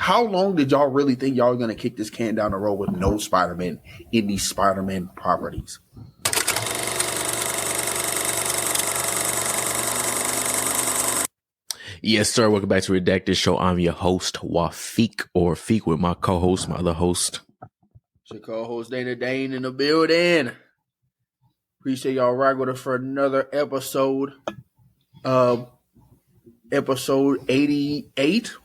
how long did y'all really think y'all were going to kick this can down the road with no Spider-Man in these Spider-Man properties? Yes, sir. Welcome back to Redacted Show. I'm your host, Wafiq, or Feek with my co-host, my other host. It's your co-host, Dana Dane, in the building. Appreciate y'all rocking with us for another episode. Episode 88.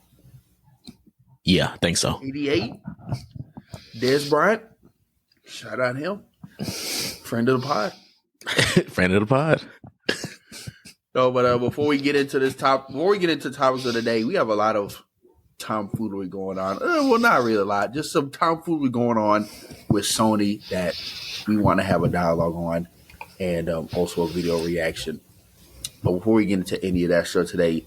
Yeah, I think so. 88. Des Bryant. Shout out him. Friend of the pod. Friend of the pod. No, but before we get into topics of the day, we have a lot of tomfoolery going on. Well, not really a lot. Just some tomfoolery going on with Sony that we want to have a dialogue on, and also a video reaction. But before we get into any of that stuff today,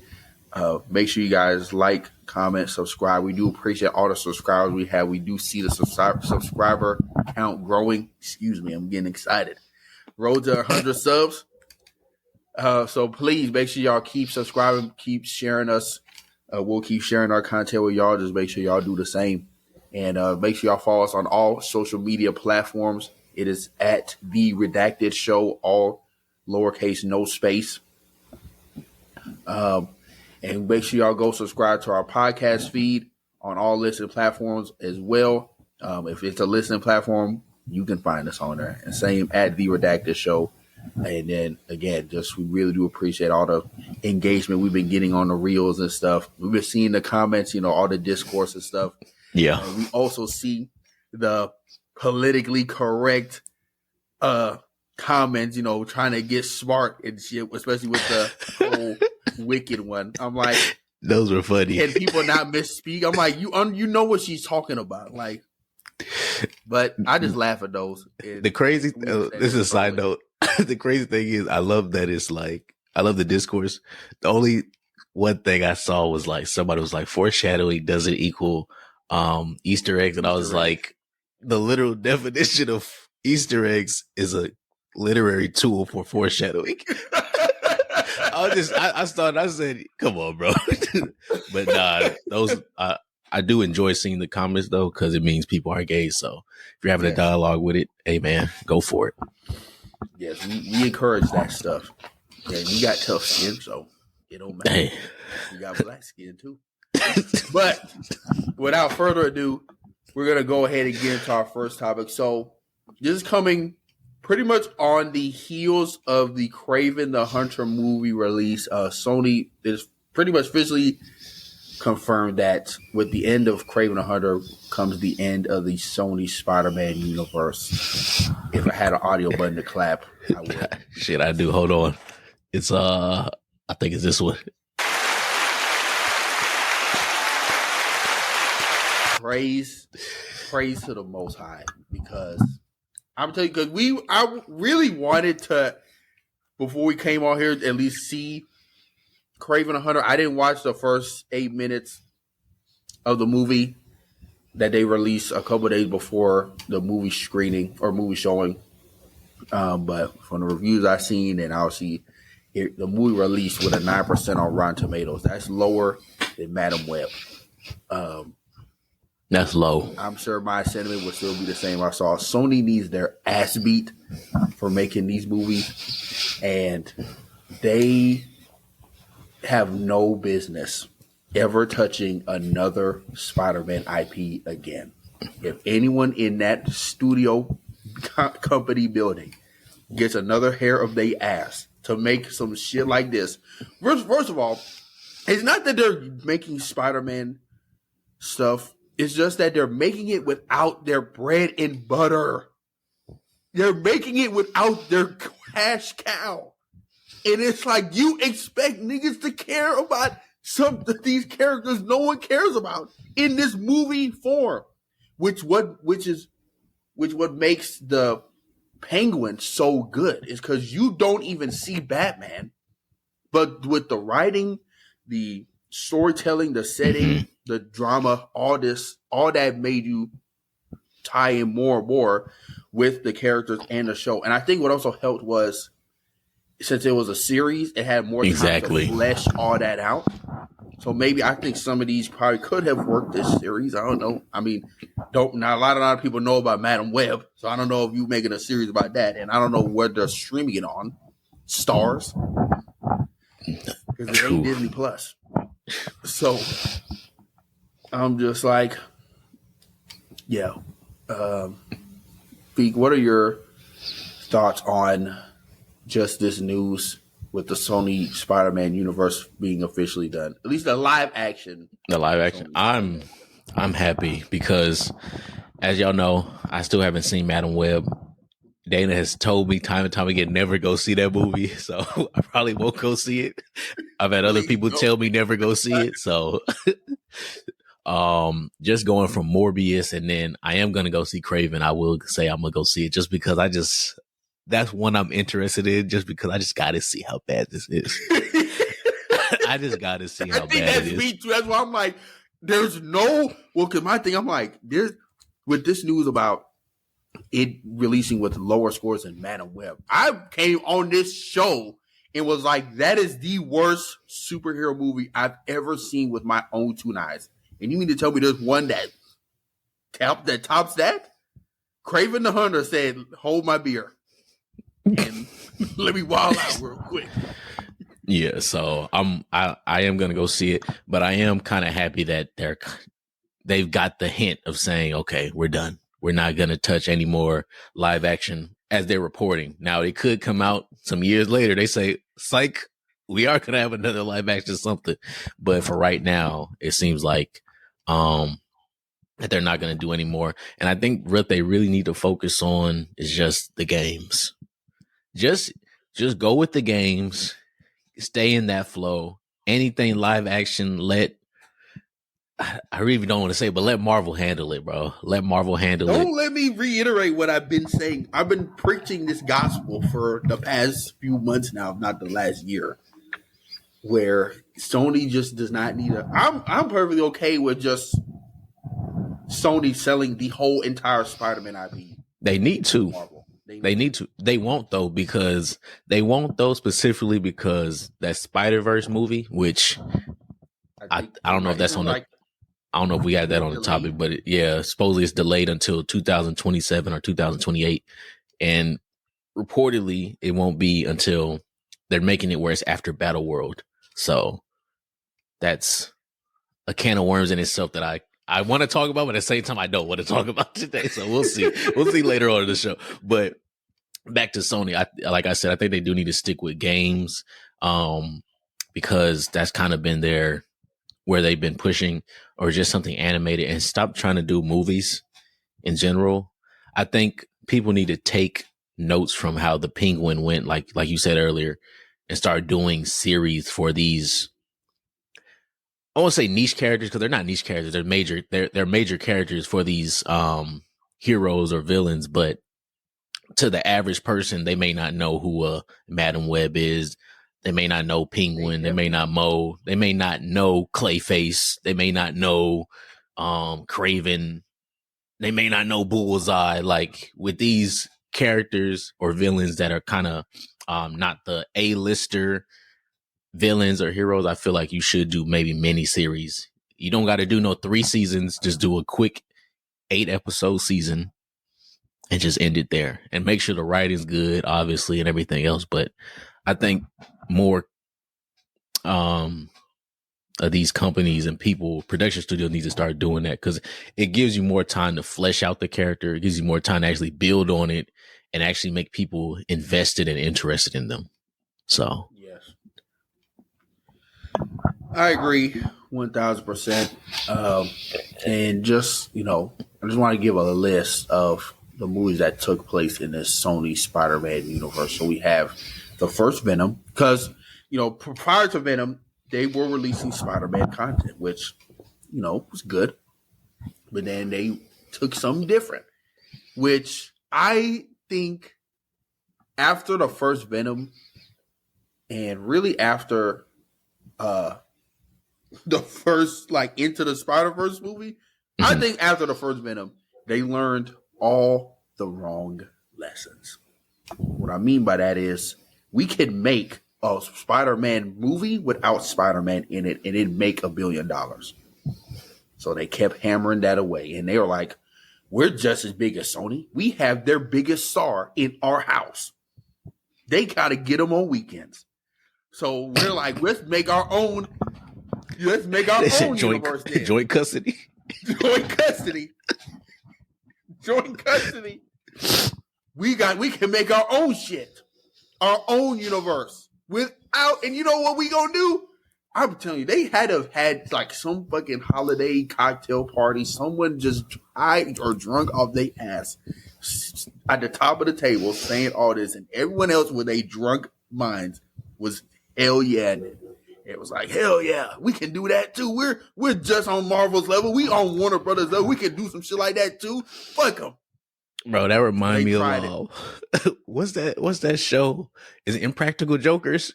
make sure you guys like, comment, subscribe. We do appreciate all the subscribers we have. We do see the subscriber count growing. Excuse me, I'm getting excited. Road to 100 subs. So please make sure y'all keep subscribing, keep sharing us. We'll keep sharing our content with y'all. Just make sure y'all do the same. And make sure y'all follow us on all social media platforms. It is at The Redacted Show, all lowercase, no space. And make sure y'all go subscribe to our podcast feed on all listening platforms as well. If it's a listening platform, you can find us on there. And same at The Redacted Show. And then again, we really do appreciate all the engagement we've been getting on the reels and stuff. We've been seeing the comments, all the discourse and stuff. Yeah. We also see the politically correct comments, trying to get smart and shit, especially with the whole Wicked one. I'm like, those were funny. Can people not misspeak? I'm like, you know what she's talking about, like. But I just laugh at those. The crazy, this is a side note. The crazy thing is, I love that it's like, I love the discourse. The only one thing I saw was like, somebody was like, foreshadowing doesn't equal Easter eggs. And I was like, the literal definition of Easter eggs is a literary tool for foreshadowing. I said, come on, bro. But nah, I do enjoy seeing the comments though, because it means people are engaged. So if you're having a dialogue with it, hey man, go for it. Yes, we encourage that stuff. Yeah, you got tough skin, so it don't matter. Hey. You got black skin too. But without further ado, we're gonna go ahead and get into our first topic. So this is coming pretty much on the heels of the Kraven the Hunter movie release. Sony is pretty much officially confirmed that with the end of Kraven the Hunter comes the end of the Sony Spider-Man universe. If I had an audio button to clap, I would. Shit, I do. Hold on. It's I think it's this one. Praise to the Most High, because I'm telling you, because I really wanted to, before we came on here, at least see Kraven the Hunter. I didn't watch the first 8 minutes of the movie that they released a couple of days before the movie screening or movie showing. But from the reviews I've seen, and I'll see the movie released with a 9% on Rotten Tomatoes. That's lower than Madam Web. That's low. I'm sure my sentiment would still be the same. I saw Sony needs their ass beat for making these movies, and they have no business ever touching another Spider-Man IP again. If anyone in that studio company building gets another hair of their ass to make some shit like this, first of all, it's not that they're making Spider-Man stuff. It's just that they're making it without their bread and butter. They're making it without their cash cow. And it's like, you expect niggas to care about some of these characters no one cares about in this movie form, which what makes the Penguin so good is because you don't even see Batman, but with the writing, the storytelling, the setting, the drama, all that made you tie in more and more with the characters and the show. And I think what also helped was, since it was a series, it had more time to flesh all that out. So maybe I think some of these probably could have worked this series. I don't know. I mean, not a lot of people know about Madam Web, so I don't know if you making a series about that, and I don't know where they're streaming it on. Stars, because it ain't Disney Plus. So I'm just like, yeah. Feek, what are your thoughts on just this news with the Sony Spider-Man universe being officially done? At least the live action. The live action. I'm happy because, as y'all know, I still haven't seen Madam Web. Dana has told me time and time again never go see that movie, so I probably won't go see it. I've had other people tell me never go see it, so just going from Morbius, and then I am gonna go see Craven. I will say I'm gonna go see it just because that's one I'm interested in, just because I just gotta see how bad this is. I just gotta see how bad it is. Me too. That's why I'm like, because my thing, I'm like, with this news about it releasing with lower scores than Madam Web, I came on this show and was like, that is the worst superhero movie I've ever seen with my own two eyes. And you mean to tell me there's one that tops that? Craven the Hunter said, hold my beer and let me wild out real quick. Yeah, so I am gonna go see it, but I am kind of happy that they've got the hint of saying, okay, we're done. We're not gonna touch any more live action, as they're reporting. Now it could come out some years later. They say, psych, we are gonna have another live action something. But for right now, it seems like that they're not gonna do any more. And I think what they really need to focus on is just the games. Just go with the games. Stay in that flow. Anything live action, I really don't want to say, but let Marvel handle it, bro. Let Marvel handle it. Don't let me reiterate what I've been saying. I've been preaching this gospel for the past few months now, if not the last year, where Sony just does not need I'm perfectly okay with just Sony selling the whole entire Spider-Man IP. They need to. Marvel. They need to. They won't though, specifically because that Spider-Verse movie, which I don't know if that's on the. I don't know if we had that on the topic, but supposedly it's delayed until 2027 or 2028, and reportedly it won't be until they're making it where it's after Battle World. So that's a can of worms in itself that I want to talk about, but at the same time I don't want to talk about today. So we'll see. We'll see later on in the show. But back to Sony, like I said, I think they do need to stick with games, because that's kind of been where they've been pushing, or just something animated, and stop trying to do movies in general. I think people need to take notes from how the Penguin went, like you said earlier, and start doing series for these. I won't say niche characters, because they're not niche characters. They're major characters for these heroes or villains, but to the average person, they may not know who Madam Web is. They may not know Penguin. They may not know Clayface. They may not know Craven. They may not know Bullseye. Like, with these characters or villains that are kind of not the A-lister villains or heroes, I feel like you should do maybe mini series. You don't got to do no 3 seasons. Just do a quick 8-episode season and just end it there. And make sure the writing's good, obviously, and everything else. But I think more of these companies and production studios need to start doing that, because it gives you more time to flesh out the character. It gives you more time to actually build on it and actually make people invested and interested in them. So, yes, I agree 1,000%. And just, I just want to give a list of the movies that took place in this Sony Spider-Man universe. So we have the first Venom, because, prior to Venom, they were releasing Spider-Man content, which, was good. But then they took something different, which I think after the first Venom, and really after the first, Into the Spider-Verse movie, I think after the first Venom, they learned all the wrong lessons. What I mean by that is, we can make a Spider-Man movie without Spider-Man in it, and it'd make $1 billion. So they kept hammering that away, and they were like, "We're just as big as Sony. We have their biggest star in our house. They gotta get them on weekends." So we're like, let's make our own. Let's make our own universe. Joint custody. Joint custody. Joint custody. We can make our own shit, our own universe without. And you know what we gonna do? I'm telling you, they had to have had like some fucking holiday cocktail party. Someone just high or drunk off their ass at the top of the table saying all this, and everyone else with a drunk minds was hell yeah. It was like, hell yeah, we can do that too. We're just on Marvel's level. We on Warner Brothers level. We can do some shit like that too. Fuck them. Bro, that remind me of what's that show? Is it Impractical Jokers?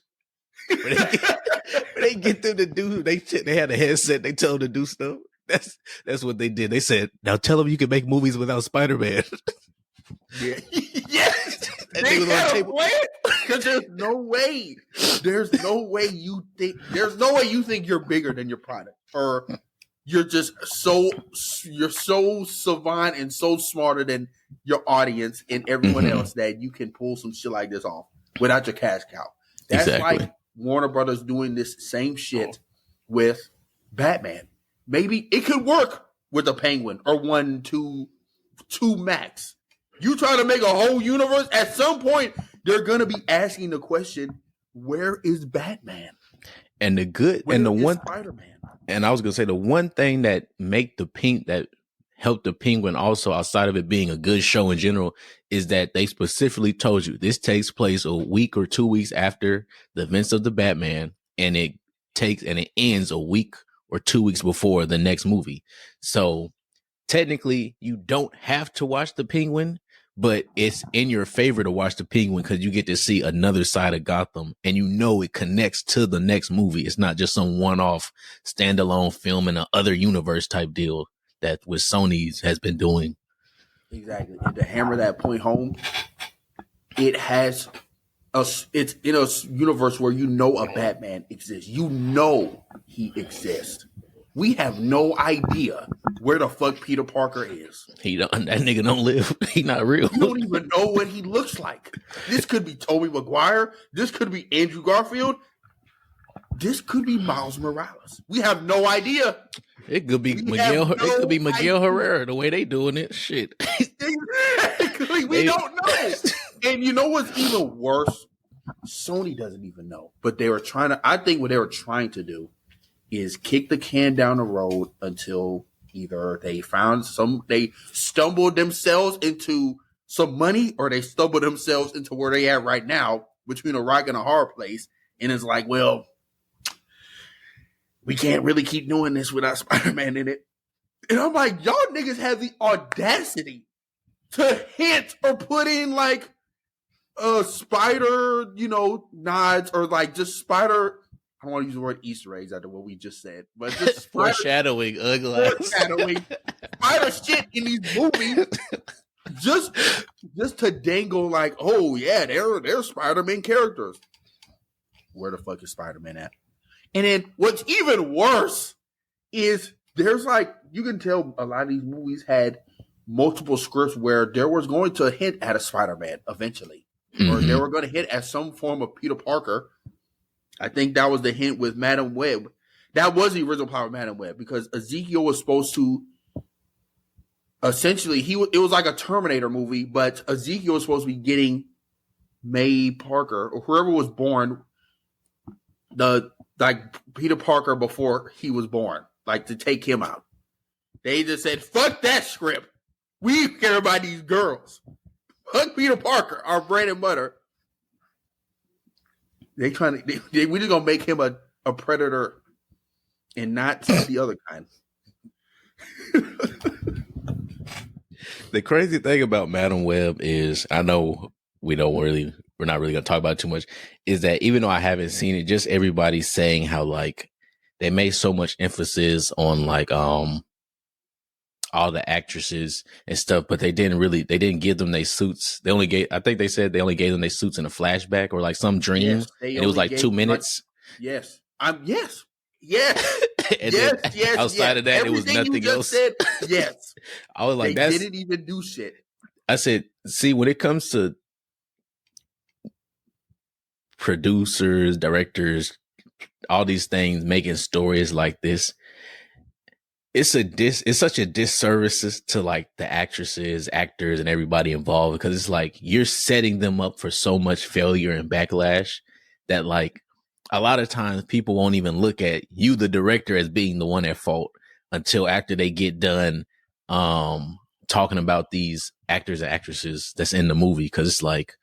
Where they get them to do, they had a headset, they tell them to do stuff. That's what they did. They said, now tell them you can make movies without Spider-Man. Yeah. Yes. They was on the table. Because there's no way you think you're bigger than your product, or you're so savant and so smarter than your audience and everyone else that you can pull some shit like this off without your cash cow. That's exactly. Like Warner Brothers doing this same shit with Batman. Maybe it could work with a Penguin or two max. You try to make a whole universe, at some point they're gonna be asking the question, where is Batman? And the good where and the one Spider-Man? And I was gonna say the one thing that helped the Penguin also, outside of it being a good show in general, is that they specifically told you this takes place a week or 2 weeks after the events of the Batman, and it ends a week or 2 weeks before the next movie. So technically you don't have to watch the Penguin, but it's in your favor to watch the Penguin because you get to see another side of Gotham, and you know it connects to the next movie. It's not just some one-off standalone film in an other universe type deal that with Sony's has been doing. Exactly. And to hammer that point home, it's in a universe where you know a Batman exists. You know he exists. We have no idea where the fuck Peter Parker is. That nigga don't live. He not real. You don't even know what he looks like. This could be Tobey Maguire. This could be Andrew Garfield. This could be Miles Morales. We have no idea. It could be Miguel Herrera, the way they doing it. Shit. Exactly. We don't know. And you know what's even worse? Sony doesn't even know. But I think what they were trying to do is kick the can down the road until either they stumbled themselves into some money, or they stumbled themselves into where they at right now, between a rock and a hard place. And it's like, well, we can't really keep doing this without Spider-Man in it. And I'm like, y'all niggas have the audacity to hint or put in like spider, nods, or like just spider. I don't want to use the word Easter eggs after what we just said, but just foreshadowing, spider shit in these movies, just to dangle like, oh yeah, they're Spider-Man characters. Where the fuck is Spider-Man at? And then what's even worse is there's like, you can tell a lot of these movies had multiple scripts where there was going to hint at a Spider-Man eventually, or they were going to hint at some form of Peter Parker. I think that was the hint with Madam Web. That was the original plot with Madam Web, because Ezekiel was supposed to essentially, it was like a Terminator movie, but Ezekiel was supposed to be getting May Parker, or whoever was born, like Peter Parker before he was born, like to take him out. They just said, fuck that script. We care about these girls. Fuck Peter Parker, our bread and butter. We just gonna make him a predator and not the other kind. The crazy thing about Madam Web is, I know we're not really gonna talk about it too much, is that even though I haven't seen it, just everybody's saying how like they made so much emphasis on like all the actresses and stuff, but they didn't give them their suits. I think they said they only gave them their suits in a flashback or like some dream, Yes, they and it was only like 2 minutes. Yes, yes, yes, And yes, then yes. outside of that, Everything it was nothing you just else. said, yes. I was like, they didn't even do shit. I said, see, when it comes to producers, directors, all these things, making stories like this, it's such a disservice to like the actresses, actors, and everybody involved, because it's like you're setting them up for so much failure and backlash that like a lot of times people won't even look at you, the director, as being the one at fault until after they get done talking about these actors and actresses that's in the movie, because it's like,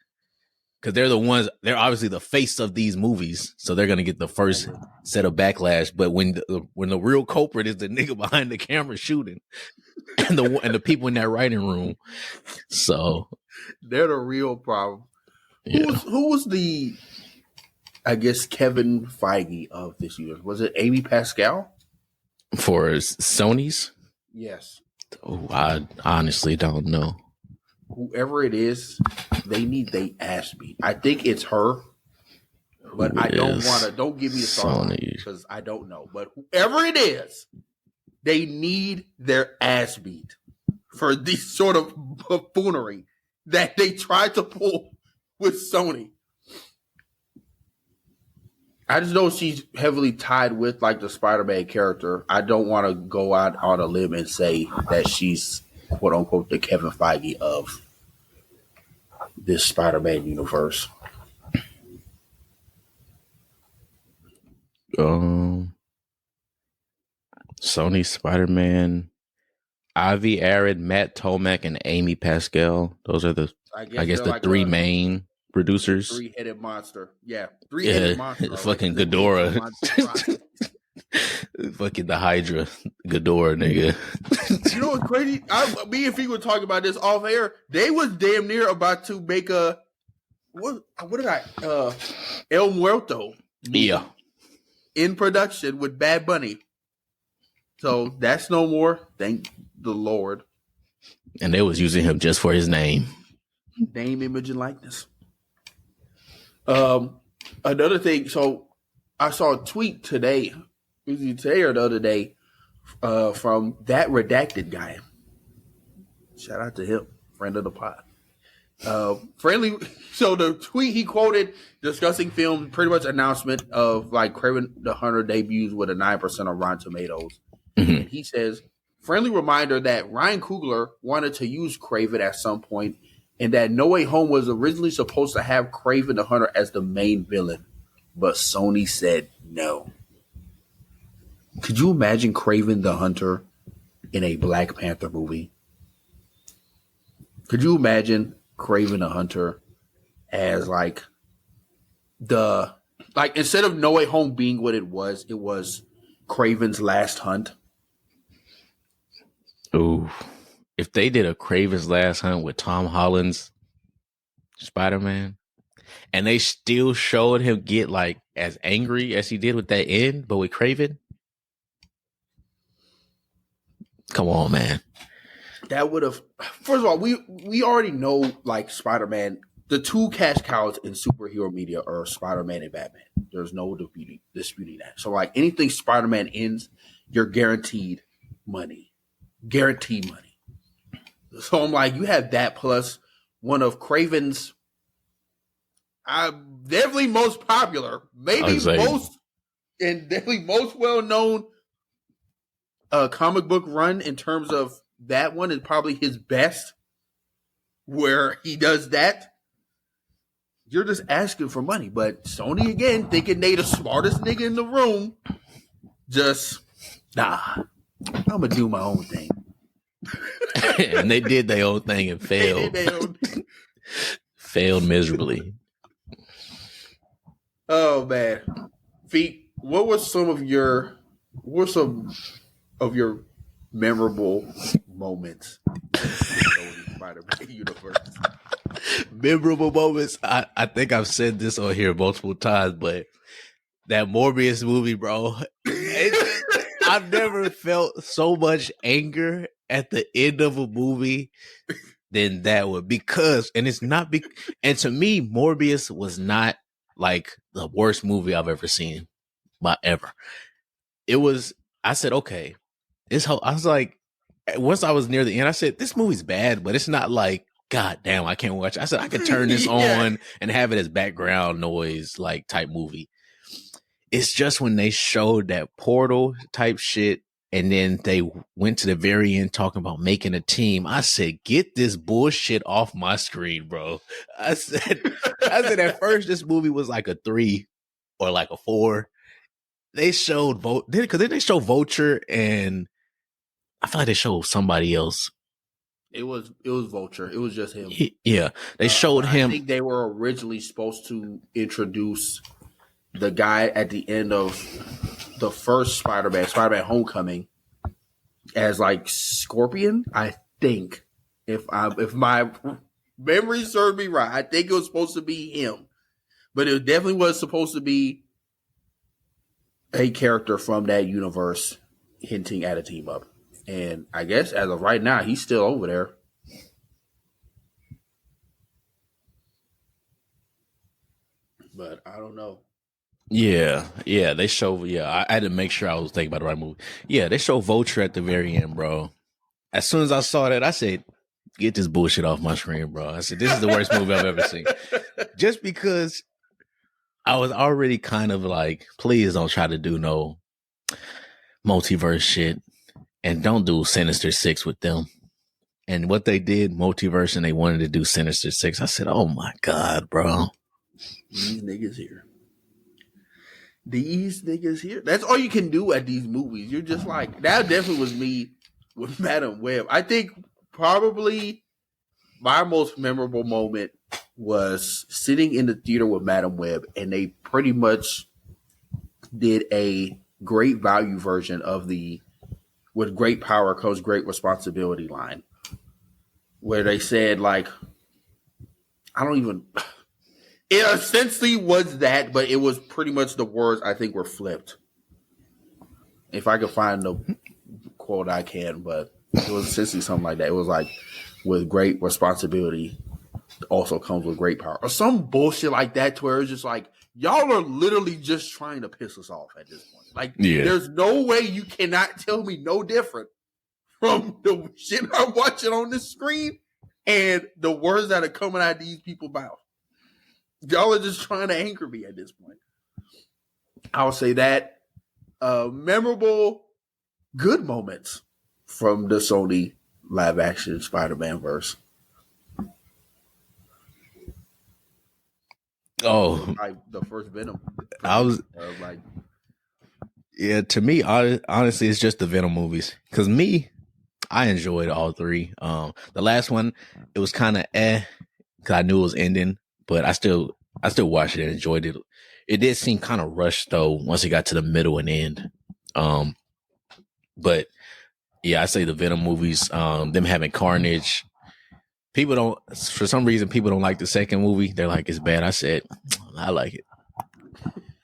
because they're obviously the face of these movies, so they're gonna get the first set of backlash. But when the real culprit is the nigga behind the camera shooting, and the people in that writing room, so they're the real problem. Yeah. Who was the, I guess, Kevin Feige of this year? Was it Amy Pascal for Sony's? Yes. Oh, I honestly don't know. Whoever it is, they need they ass beat. I think it's her, but I don't want to. Don't give me a song because I don't know. But whoever it is, they need their ass beat for this sort of buffoonery that they tried to pull with Sony. I just know she's heavily tied with like the Spider-Man character. I don't want to go out on a limb and say that she's quote unquote the Kevin Feige of this Spider-Man universe. Sony Spider-Man, Avi Arad, Matt Tomac, and Amy Pascal. Those are the I guess the like three main producers. Three-headed monster. Yeah. Three-headed monster. Fucking Ghidorah. Fucking the Hydra. Ghidorah, nigga. You know what's crazy? Me and Fee were talking about this off air. They was damn near about to make a what did I El Muerto in production with Bad Bunny. So that's no more. Thank the Lord. And they was using him just for his name. Name, image, and likeness. Another thing, so I saw a tweet today, today or the other day, from that redacted guy. Shout out to him, friend of the pod. Friendly. So the tweet he quoted discussing film, pretty much announcement of like Kraven the Hunter debuts with a 9% on Rotten Tomatoes. Mm-hmm. And he says, friendly reminder that Ryan Coogler wanted to use Kraven at some point, and that No Way Home was originally supposed to have Kraven the Hunter as the main villain, but Sony said no. Could you imagine Kraven the Hunter in a Black Panther movie? Could you imagine Kraven the Hunter as like instead of No Way Home being what it was Kraven's Last Hunt? Ooh. If they did a Kraven's Last Hunt with Tom Holland's Spider-Man, and they still showed him get like as angry as he did with that end, but with Kraven, come on, man. That would have. First of all, we already know like Spider-Man. The two cash cows in superhero media are Spider-Man and Batman. There's no disputing that. So like anything Spider-Man ends, you're guaranteed money. Guaranteed money. So I'm like, you have that plus one of Kraven's definitely most popular, maybe most, and definitely most well-known comic book run in terms of that one is probably his best, where he does that. You're just asking for money. But Sony, again, thinking they the smartest nigga in the room, just, I'm going to do my own thing. And they did their own thing and failed. Failed miserably. Oh man, Feet. What were some of your memorable moments in the Spider-Man universe? Memorable moments. I think I've said this on here multiple times, but that Morbius movie, bro. I've never felt so much anger at the end of a movie than that would, and it's not and to me, Morbius was not like the worst movie I've ever seen, ever. It was. I said, okay, I was like, once I was near the end, I said, this movie's bad, but it's not like, God damn, I can't watch it. I said, I could turn this on and have it as background noise, like type movie. It's just when they showed that portal type shit, and then they went to the very end talking about making a team. I said, get this bullshit off my screen, bro. I said at first this movie was like a 3 or like a 4. They showed because then they showed Vulture, and I feel like they showed somebody else. It was Vulture. It was just him. Yeah, they showed him. I think they were originally supposed to introduce the guy at the end of the first Spider-Man Homecoming, as like Scorpion. I think if my memory serves me right, I think it was supposed to be him, but it definitely was supposed to be a character from that universe hinting at a team up. And I guess as of right now, he's still over there. But I don't know. Yeah, they show. Yeah, I had to make sure I was thinking about the right movie. Yeah, they show Vulture at the very end, bro. As soon as I saw that, I said, "Get this bullshit off my screen, bro." I said, "This is the worst movie I've ever seen." Just because I was already kind of like, please don't try to do no multiverse shit, and don't do Sinister Six with them. And what they did, multiverse, and they wanted to do Sinister Six. I said, "Oh my God, bro, these niggas here." These niggas here. That's all you can do at these movies. You're just like, that definitely was me with Madam Web. I think probably my most memorable moment was sitting in the theater with Madam Web, and they pretty much did a great value version of the "with great power comes great responsibility" line, where they said, like, it essentially was that, but it was pretty much the words I think were flipped. If I could find the quote, I can, but it was essentially something like that. It was like, "with great responsibility also comes with great power," or some bullshit like that, to where it's just like, y'all are literally just trying to piss us off at this point. Like, There's no way you cannot tell me no different from the shit I'm watching on the screen and the words that are coming out of these people's mouths. Y'all are just trying to anchor me at this point. I'll say that. Memorable, good moments from the Sony live action Spider-Man verse. Oh, like the first Venom. To me, honestly, it's just the Venom movies. Because I enjoyed all 3. The last one, it was kind of because I knew it was ending, but I still watched it and enjoyed it. It did seem kind of rushed though once it got to the middle and end. But yeah, I say the Venom movies, them having Carnage. For some reason, people don't like the second movie. They're like, it's bad. I said, I like it.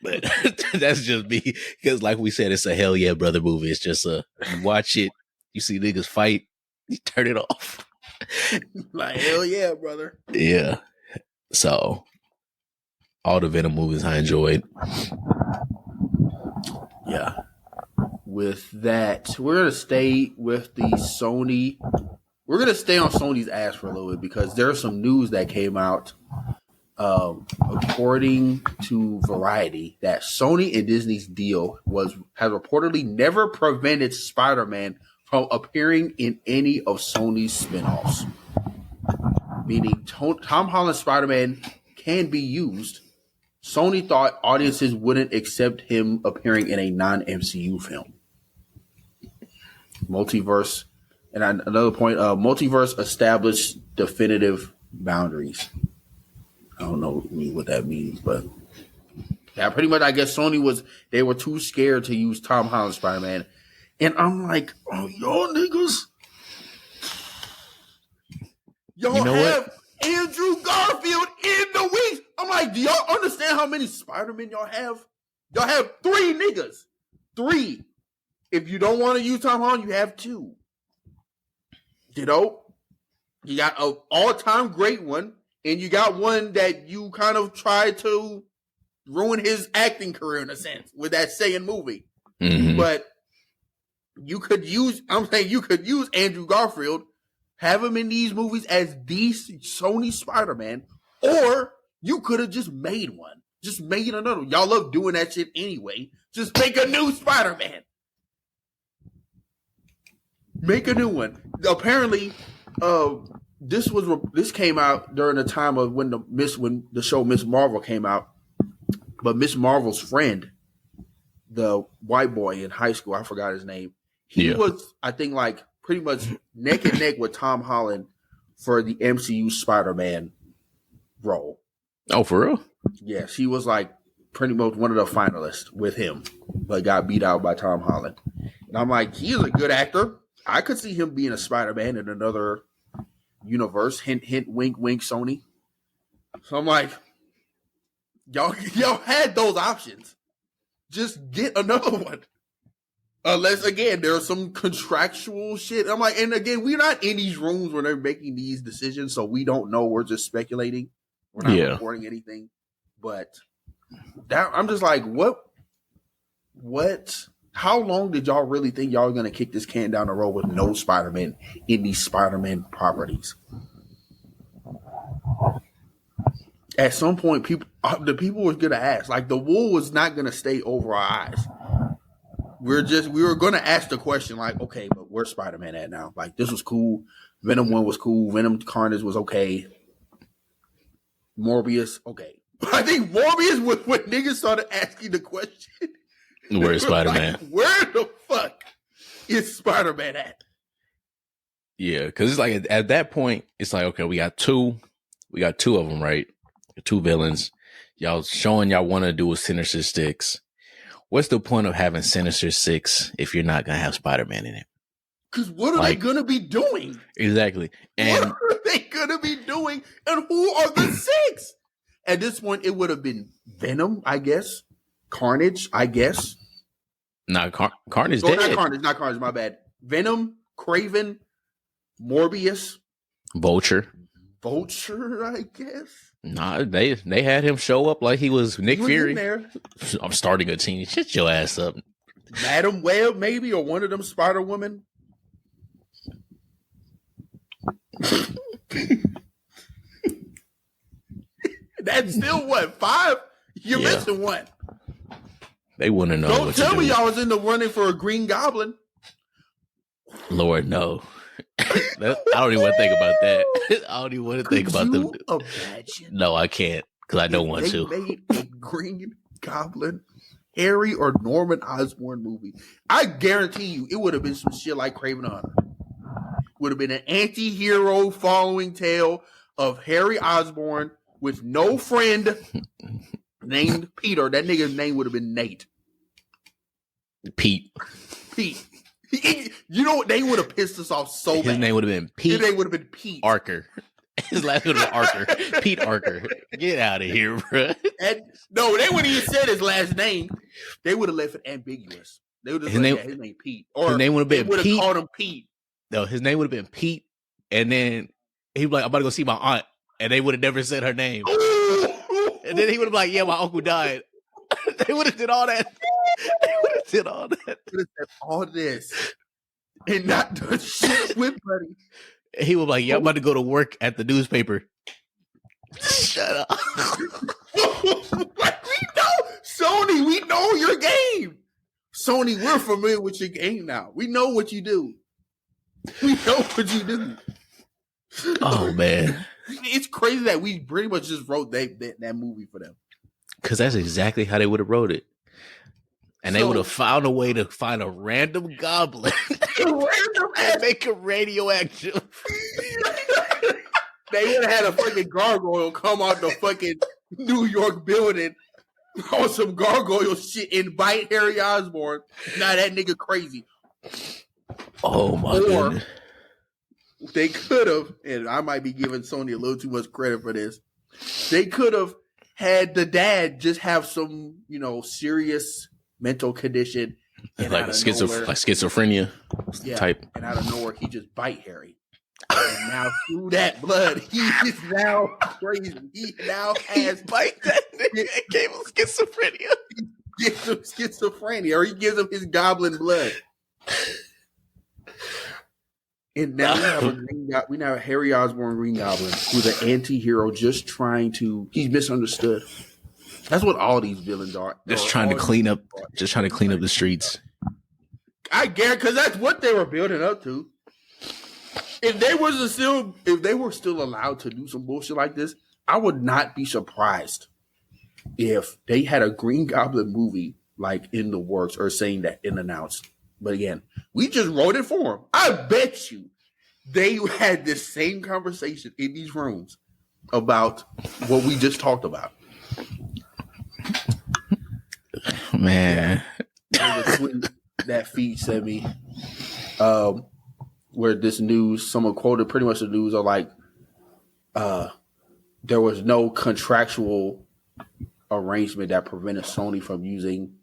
But that's just me. Because like we said, it's a hell yeah, brother movie. It's just you watch it, you see niggas fight, you turn it off. Like, hell yeah, brother. Yeah. So all the Venom movies I enjoyed. Yeah. With that, we're gonna stay with the Sony. We're gonna stay on Sony's ass for a little bit, because there's some news that came out, according to Variety, that Sony and Disney's deal has reportedly never prevented Spider-Man from appearing in any of Sony's spin-offs. Meaning Tom Holland's Spider-Man can be used. Sony thought audiences wouldn't accept him appearing in a non-MCU film. Multiverse, and another point, multiverse established definitive boundaries. I don't know what that means, but yeah, pretty much I guess they were too scared to use Tom Holland's Spider-Man. And I'm like, oh, y'all niggas, y'all have Andrew Garfield in the weeks. I'm like, do y'all understand how many Spider-Men y'all have? Y'all have 3 niggas. 3. If you don't want to use Tom Holland, you have 2. You know, you got an all-time great one, and you got one that you kind of tried to ruin his acting career in a sense with that Saiyan movie. Mm-hmm. But you could use Andrew Garfield, have him in these movies as the Sony Spider-Man, or you could have just made one. Just made another one. Y'all love doing that shit anyway. Just make a new Spider-Man. Make a new one. Apparently, this came out during the time of when the show Miss Marvel came out. But Miss Marvel's friend, the white boy in high school, I forgot his name. He was, I think, like pretty much neck and neck with Tom Holland for the MCU Spider-Man role. Oh, for real? Yes, he was like pretty much one of the finalists with him, but got beat out by Tom Holland. And I'm like, he is a good actor. I could see him being a Spider-Man in another universe. Hint, hint, wink, wink, Sony. So I'm like, y'all had those options. Just get another one. Unless, again, there's some contractual shit. I'm like, and again, we're not in these rooms when they're making these decisions, so we don't know. We're just speculating. We're not reporting anything. But that, I'm just like, what? How long did y'all really think y'all were going to kick this can down the road with no Spider-Man in these Spider-Man properties? At some point, the people were going to ask. Like, the wool was not going to stay over our eyes. We were going to ask the question, like, okay, but where's Spider-Man at now? Like, this was cool. Venom 1 was cool. Venom Carnage was okay. Morbius, okay. But I think Morbius was when niggas started asking the question. Where's Spider-Man? Like, where the fuck is Spider-Man at? Yeah, because it's like at that point, it's like, okay, we got two of them, right? 2 villains. Y'all showing y'all want to do a Sinister Six. What's the point of having Sinister Six if you're not gonna have Spider-Man in it? Because what are they gonna be doing? Exactly. And what are they gonna be doing? And who are the 6? At this point, it would have been Venom, I guess. Carnage, I guess. Nah, Carnage dead. Not Carnage, my bad. Venom, Kraven, Morbius. Vulture, I guess. Nah, they had him show up like he was Nick Fury. In there. I'm starting a team. Shut your ass up. Madam Web, maybe, or one of them Spider Women. That's still what, 5? You're missing one. They wouldn't know. Don't tell me y'all was in the running for a Green Goblin. Lord, no. I don't even want to think about that. I don't even want to think about them. Imagine? No, I can't, because I don't want to. They made a Green Goblin, Harry or Norman Osborn movie. I guarantee you, it would have been some shit like Kraven the Hunter. Would have been an anti-hero following tale of Harry Osborn with no friend named Peter. That nigga's name would have been Nate. Pete. You know what? They would have pissed us off so bad. His name would have been Pete. His name would have been Pete Arker. His last name was Arker. Pete Arker. Get out of here, bro. No, they wouldn't even said his last name. They would have left it ambiguous. They would have his name Pete. Or his name would have been Pete. They would have called him Pete. No, his name would have been Pete. And then he'd be like, I'm about to go see my aunt. And they would have never said her name. And then he would have been like, yeah, my uncle died. They would have did all that. They would have did all that. Would have said all this. And not done shit with Buddy. He was like, yeah, I'm about to go to work at the newspaper. Shut up. We know, Sony, we know your game. Sony, we're familiar with your game now. We know what you do. Oh, man. It's crazy that we pretty much just wrote that movie for them. Because that's exactly how they would have wrote it. And they would have found a way to find a random goblin and make him radioactive. They would have had a fucking gargoyle come out the fucking New York building on some gargoyle shit and bite Harry Osborn. Now that nigga crazy. Oh my god. They could have, and I might be giving Sony a little too much credit for this. They could have had the dad just have some, serious mental condition, like schizophrenia type, and out of nowhere he just bite Harry. And now through that blood, he is now crazy. He now has bite that nigga and gave him schizophrenia. He gives him schizophrenia, or he gives him his goblin blood. And now we now have Harry Osborn Green Goblin, who's an anti-hero, just trying to. He's misunderstood. That's what all these villains are. Just trying to clean up the streets. I guarantee, because that's what they were building up to. If they were still allowed to do some bullshit like this, I would not be surprised if they had a Green Goblin movie like in the works or saying that in announced. But again, we just wrote it for them. I bet you they had this same conversation in these rooms about what we just talked about. Man. There's a tweet that feed sent me where this news, someone quoted pretty much the news are like, there was no contractual arrangement that prevented Sony from using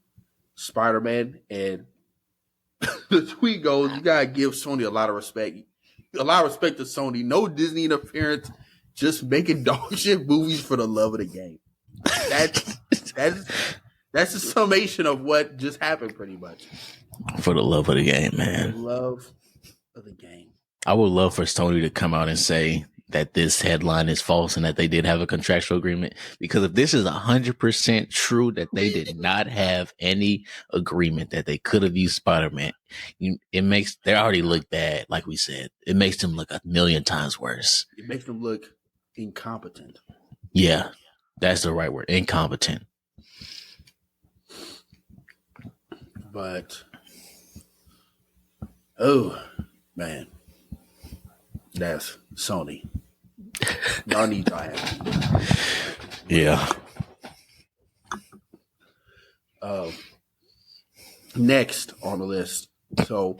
Spider-Man. And the tweet goes, you gotta give Sony a lot of respect. A lot of respect to Sony. No Disney interference, just making dog shit movies for the love of the game. That's a summation of what just happened pretty much. For the love of the game, man. For the love of the game. I would love for Sony to come out and say that this headline is false and that they did have a contractual agreement. Because if this is 100% true that they did not have any agreement that they could have used Spider-Man, they already look bad, like we said. It makes them look 1,000,000 times worse. It makes them look incompetent. Yeah, that's the right word. Incompetent. But, oh, man. That's Sony. Y'all need y'all have. Yeah. Next on the list. So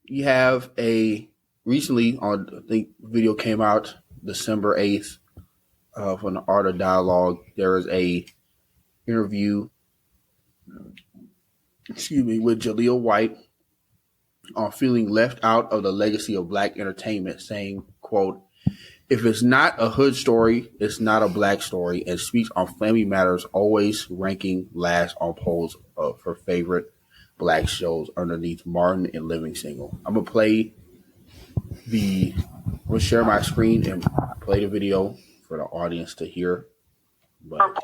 you have recently on, I think video came out December 8th from the Art of Dialogue. There is a interview, with Jaleel White on feeling left out of the legacy of black entertainment, saying, quote, "If it's not a hood story, it's not a black story," and speaks on family matters, always ranking last on polls for favorite black shows underneath Martin and Living Single. I'm going to share my screen and play the video for the audience to hear. But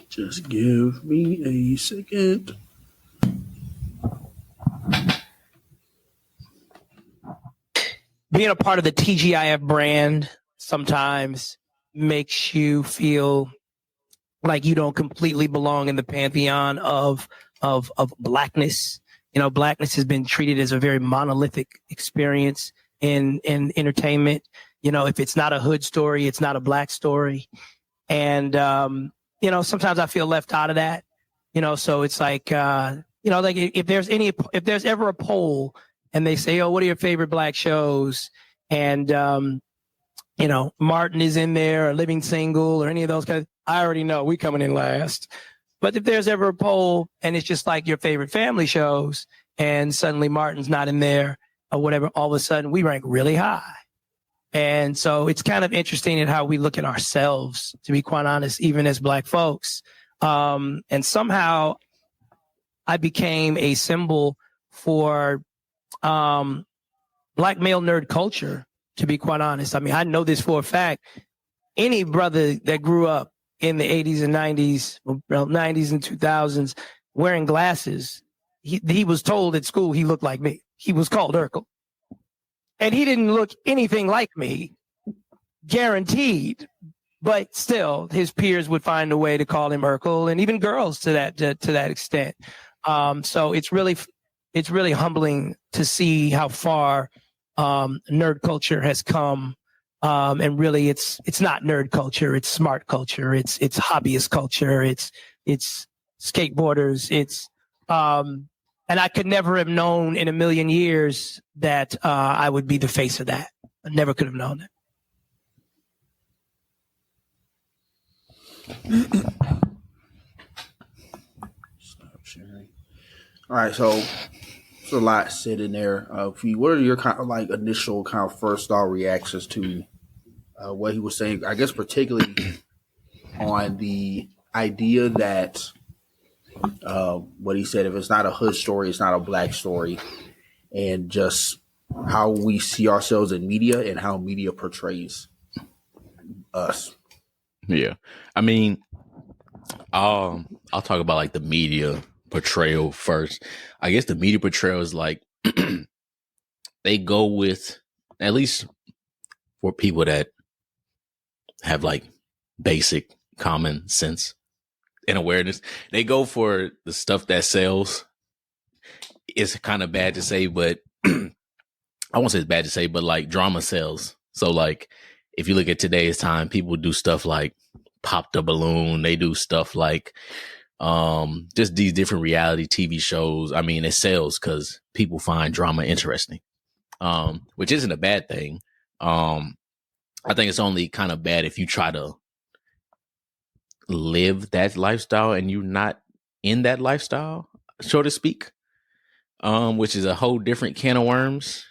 just give me a second. Being a part of the TGIF brand sometimes makes you feel like you don't completely belong in the pantheon of blackness. You know, blackness has been treated as a very monolithic experience in entertainment. You know, if it's not a hood story, it's not a black story. And, you know, sometimes I feel left out of that, you know, so it's like, you know, like if there's ever a poll and they say, oh, what are your favorite black shows? And, you know, Martin is in there or Living Single or any of those guys, I already know we coming in last. But if there's ever a poll and it's just like your favorite family shows and suddenly Martin's not in there or whatever, all of a sudden we rank really high. And so it's kind of interesting in how we look at ourselves, to be quite honest, even as black folks. And somehow I became a symbol for black male nerd culture, to be quite honest. I mean, I know this for a fact. Any brother that grew up in the 80s and 90s, well, 90s and 2000s, wearing glasses, he was told at school he looked like me. He was called Urkel. And he didn't look anything like me, guaranteed. But still, his peers would find a way to call him Urkel, and even girls to that extent. So it's really humbling to see how far nerd culture has come. And really, it's not nerd culture; it's smart culture. It's hobbyist culture. It's skateboarders. And I could never have known in a million years that I would be the face of that. I never could have known that. Stop sharing. All right, so There's a lot sitting there. What are your kind of like initial kind of first thought reactions to what he was saying? I guess particularly on the idea that what he said, if it's not a hood story, it's not a black story, and just how we see ourselves in media and how media portrays us. Yeah, I mean, I'll talk about like the media portrayal first. I guess the media portrayal is like they go with, at least for people that have like basic common sense and awareness, they go for the stuff that sells. It's kind of bad to say, but I won't say it's bad to say, but like drama sells. So like if you look at today's time, people do stuff like Pop the Balloon. They do stuff like just these different reality TV shows. I mean, it sells because people find drama interesting, which isn't a bad thing. I think it's only kind of bad if you try to live that lifestyle and you're not in that lifestyle, so to speak, which is a whole different can of worms.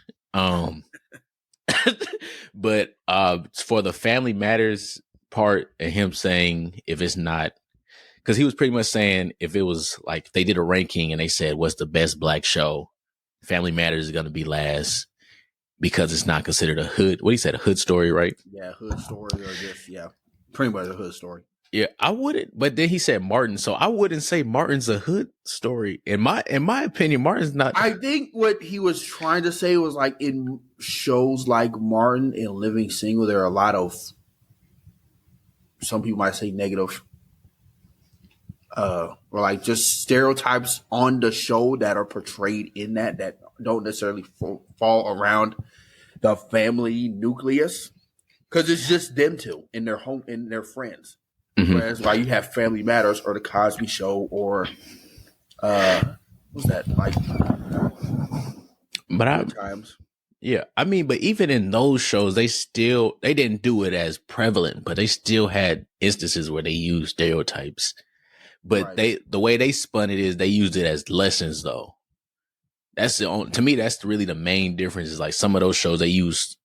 But for the Family Matters part and him saying if it's not, because he was pretty much saying if it was like they did a ranking and they said what's the best black show, Family Matters is going to be last because it's not considered a hood. What he said, a hood story, right? Yeah, hood story or just pretty much a hood story. Yeah, I wouldn't. But then he said Martin, so I wouldn't say Martin's a hood story. In my opinion, Martin's not. I think what he was trying to say was like in shows like Martin and Living Single, there are a lot of, some people might say negative, or like just stereotypes on the show that are portrayed in that don't necessarily fall around the family nucleus, because it's just them two and their home and their friends. Mm-hmm. Whereas why you have Family Matters or The Cosby Show or what's that like? But times. Yeah, I mean, but even in those shows, they didn't do it as prevalent, but they still had instances where they used stereotypes. But right. The way they spun it is they used it as lessons, though. That's to me, that's really the main difference. Is like some of those shows they use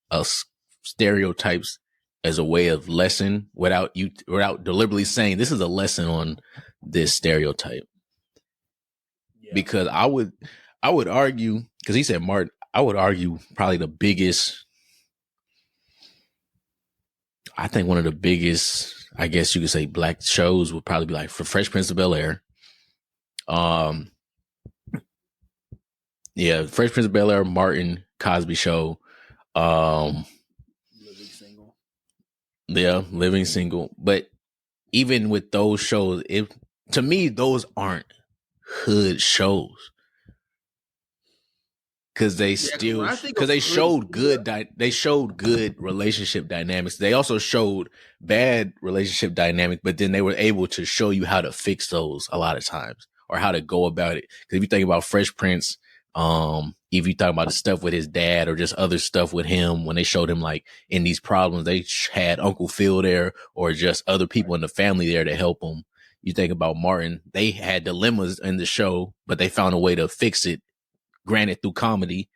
stereotypes as a way of lesson without deliberately saying this is a lesson on this stereotype. Yeah. Because I would argue, because he said Martin, I would argue probably the biggest, I think one of the biggest, I guess you could say, black shows would probably be like for Fresh Prince of Bel-Air. Yeah, Fresh Prince of Bel-Air, Martin, Cosby Show. Living Single. Yeah, Living Single. But even with those shows, to me, those aren't hood shows. Because they showed good relationship dynamics. They also showed bad relationship dynamics, but then they were able to show you how to fix those a lot of times or how to go about it. Because if you think about Fresh Prince, if you talk about the stuff with his dad or just other stuff with him, when they showed him like in these problems, they had Uncle Phil there or just other people in the family there to help him. You think about Martin, they had dilemmas in the show, but they found a way to fix it. Granted through comedy,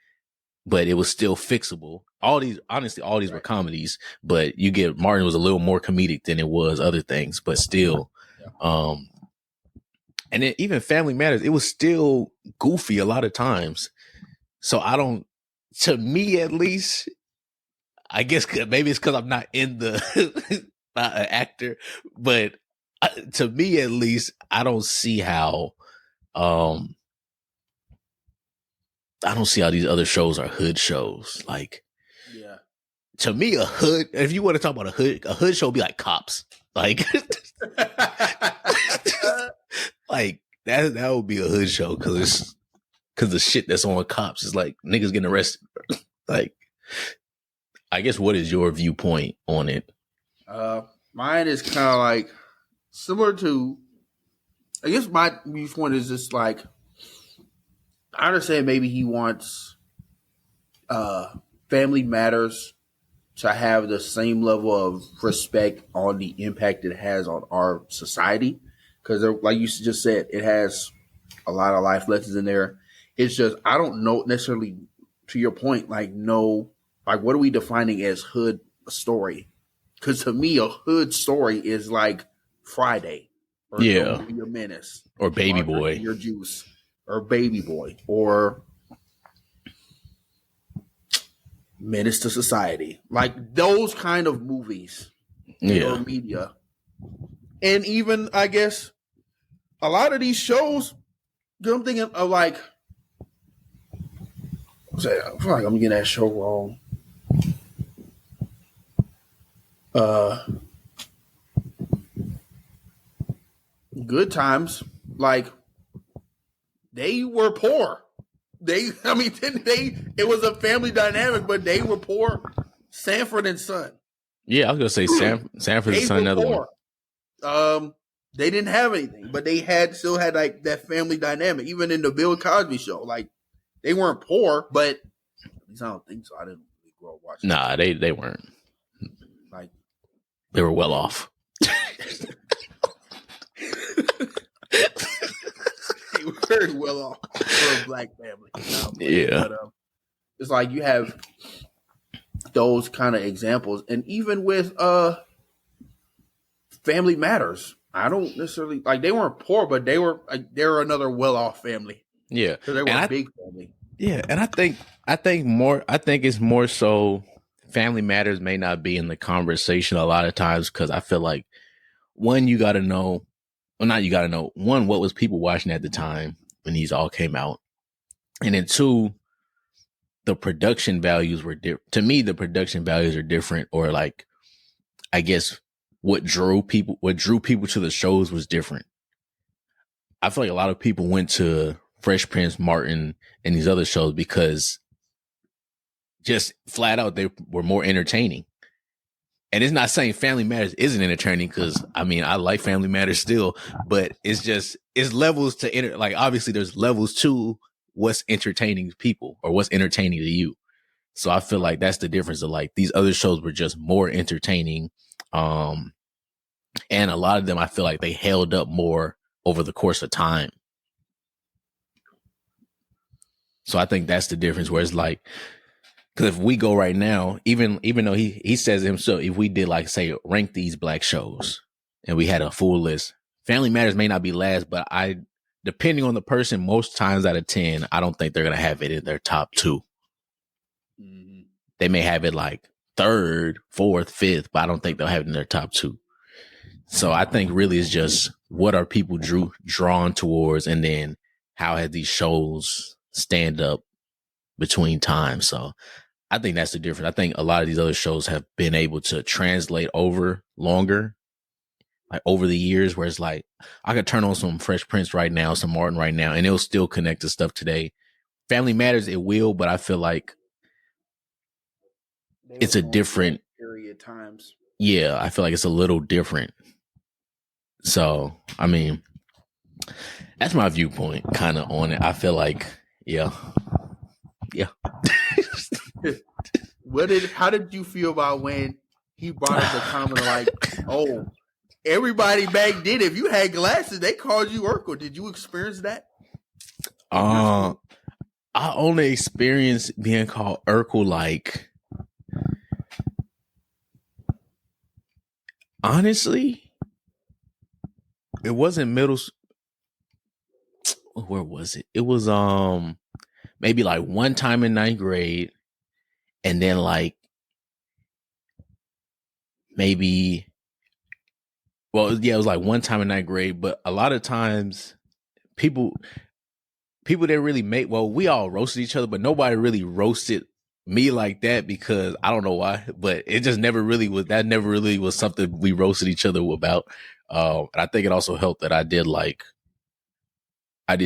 but it was still fixable. All these right. were comedies, but you get Martin was a little more comedic than it was other things, but still, yeah. And then even Family Matters, it was still goofy a lot of times. So to me at least, I guess maybe it's because I'm not in not an actor, but to me at least, I don't see how these other shows are hood shows. Like, yeah, to me, if you want to talk about a hood show would be like Cops. Like, like that would be a hood show because the shit that's on Cops is like niggas getting arrested. Like, I guess what is your viewpoint on it? Mine is kind of like similar to, I guess my viewpoint is just like, I understand maybe he wants Family Matters to have the same level of respect on the impact it has on our society. Because like you just said, it has a lot of life lessons in there. It's just I don't know necessarily, to your point, like what are we defining as hood story? Because to me, a hood story is like Friday, or Don't Be Your Menace, or Baby Boy, Your Juice, or Baby Boy, or Menace to Society, like those kind of movies, or media. And even, I guess, a lot of these shows, I'm thinking of like, I feel like I'm getting that show wrong. Good Times, like, they were poor. It was a family dynamic, but they were poor. Sanford and Son. Yeah, I was gonna say Sanford and Son, another poor. One. They didn't have anything, but they still had like that family dynamic. Even in the Bill Cosby show, like they weren't poor, but at least I don't think so. I didn't really grow up watching. Nah, they weren't. Like they were well off. They were very well off for a black family. Yeah, but it's like you have those kind of examples, and even with Family Matters. I don't necessarily like they weren't poor, but they were another well-off family. Yeah, because they were a big family. Yeah, and I think it's more so Family Matters may not be in the conversation a lot of times because I feel like one, you got to know, well, not you got to know, one, what was people watching at the time when these all came out, and then two, the production values were different. To me, the production values are different, or like, I guess. What drew people to the shows was different. I feel like a lot of people went to Fresh Prince, Martin, and these other shows because just flat out they were more entertaining. And it's not saying Family Matters isn't entertaining because I mean I like Family Matters still, but it's levels to like obviously there's levels to what's entertaining people or what's entertaining to you. So I feel like that's the difference of like these other shows were just more entertaining. And a lot of them, I feel like they held up more over the course of time. So I think that's the difference where it's like, because if we go right now, even though he says himself, if we did like say rank these black shows and we had a full list, Family Matters may not be last, but depending on the person, most times out of 10, I don't think they're going to have it in their top 2. Mm-hmm. They may have it like 3rd, 4th, 5th, but I don't think they'll have it in their top 2. So I think really it's just what are people drawn towards, and then how have these shows stand up between time. So I think that's the difference. I think a lot of these other shows have been able to translate over longer, like over the years, where it's like I could turn on some Fresh Prince right now, some Martin right now, and it'll still connect to stuff today. Family Matters, it will, but I feel like it's a different period times. Yeah, I feel like it's a little different. So, I mean, that's my viewpoint kind of on it. I feel like, yeah. How did you feel about when he brought up the comment like, oh, everybody back then, if you had glasses, they called you Urkel. Did you experience that? I only experienced being called Urkel, like, honestly, it wasn't middle. Where was it? It was maybe like one time in 9th grade, and then like maybe. Well, yeah, it was like one time in 9th grade, but a lot of times people didn't really make. Well, we all roasted each other, but nobody really roasted me like that because I don't know why, but it just never really was. That never really was something we roasted each other about. And I think it also helped that I did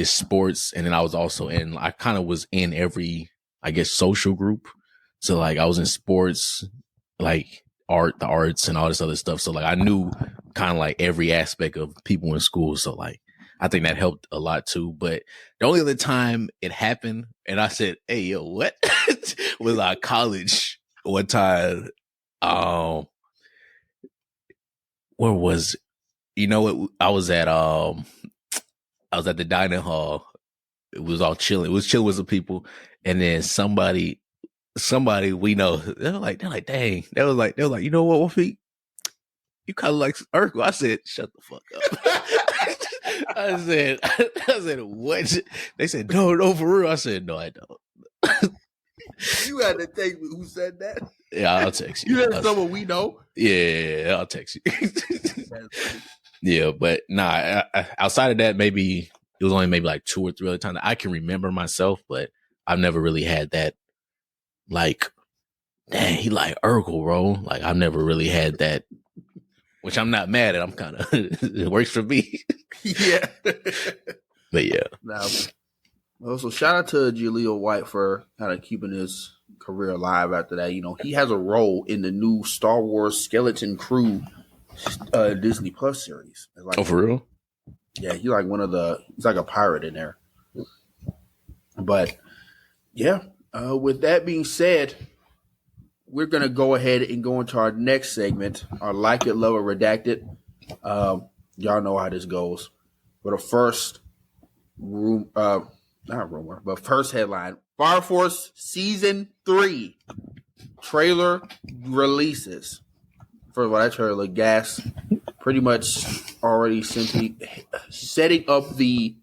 sports, and then I was also I kind of was in every, I guess, social group. So like I was in sports, like the arts and all this other stuff. So like I knew kind of like every aspect of people in school. So like I think that helped a lot too. But the only other time it happened and I said, hey, yo, what? was college one time. Where was, you know what? I was at the dining hall it was all chilling. It was chilling with some people, and then somebody we know, they're like, dang. They was like, you know what, Wolfie? You kind of like Urkel. I said, shut the fuck up. I said, what? They said, no, for real. I said, no, I don't. You had to text me who said that. Yeah, I'll text you. You said someone we know. Yeah, I'll text you. Yeah, but nah. Outside of that, maybe it was only maybe like 2 or 3 other times I can remember myself, but I've never really had that. Like, dang, he like Urkel, bro. Like, I've never really had that. Which I'm not mad at. I'm kind of it works for me. Yeah. But yeah. Now, also shout out to Jaleel White for kind of keeping his career alive after that. You know, he has a role in the new Star Wars Skeleton Crew Disney Plus series. Like, oh, for real? Yeah, he's like he's like a pirate in there. But yeah, with that being said, we're going to go ahead and go into our next segment, our Like It, Love It, Redacted. Y'all know how this goes. But the first first headline, Fire Force Season 3 trailer releases. First of all, that trailer looked gas. Pretty much already setting up the...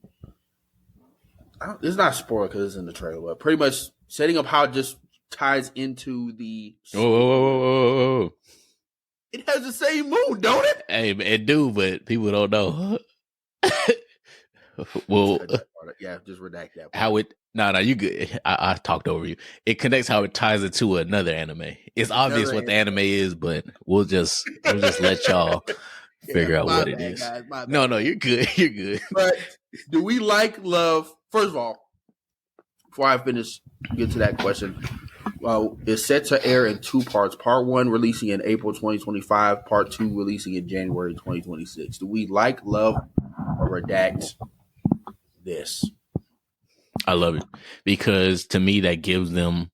It's not spoiler because it's in the trailer, but pretty much setting up how it just ties into the... Oh. It has the same mood, don't it? Hey, it do, but people don't know. Well, yeah, just redact that part. How it... No, you good. I talked over you. It connects how it ties into another anime. It's obvious what the anime is, but we'll just let y'all figure out what it is. Guys, no, you're good. You're good. But do we like love? First of all, before I get to that question, it's set to air in 2 parts. Part 1 releasing in April 2025. Part 2 releasing in January 2026. Do we like, love, or redact this? I love it because to me that gives them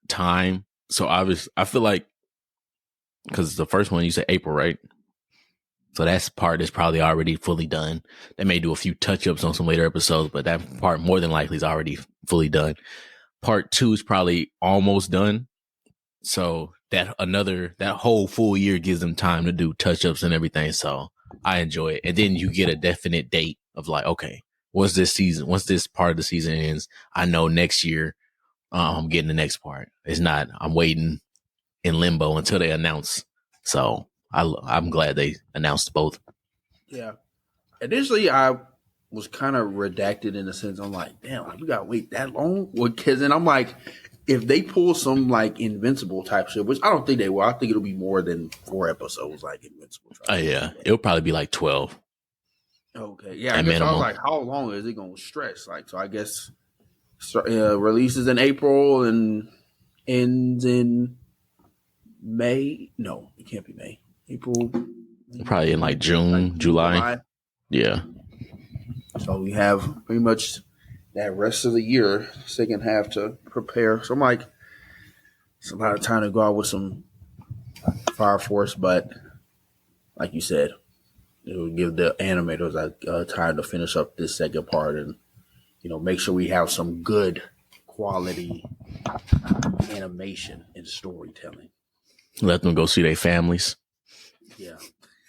time. So obviously, I feel like because the first one you said April, right? So that part is probably already fully done. They may do a few touch-ups on some later episodes, but that part more than likely is already fully done. Part 2 is probably almost done. So that whole full year gives them time to do touch-ups and everything. So I enjoy it. And then you get a definite date of like, okay, once this part of the season ends, I know next year I'm getting the next part. It's not, I'm waiting in limbo until they announce. So I'm glad they announced both. Yeah. Initially, I was kind of redacted in the sense I'm like, damn, we gotta wait that long? Because then I'm like, if they pull some like Invincible type shit, which I don't think they will, I think it'll be more than 4 episodes like Invincible. Oh yeah, it'll probably be like 12. Okay, yeah. I guess I was like, how long is it gonna stretch? Like, so I guess releases in April and ends in May. No, it can't be May. April. Probably in like June, July. Yeah. So we have pretty much that rest of the year, second half to prepare. So I'm like, it's a lot of time to go out with some Fire Force, but like you said, it will give the animators time to finish up this second part and, make sure we have some good quality animation and storytelling. Let them go see their families. Yeah.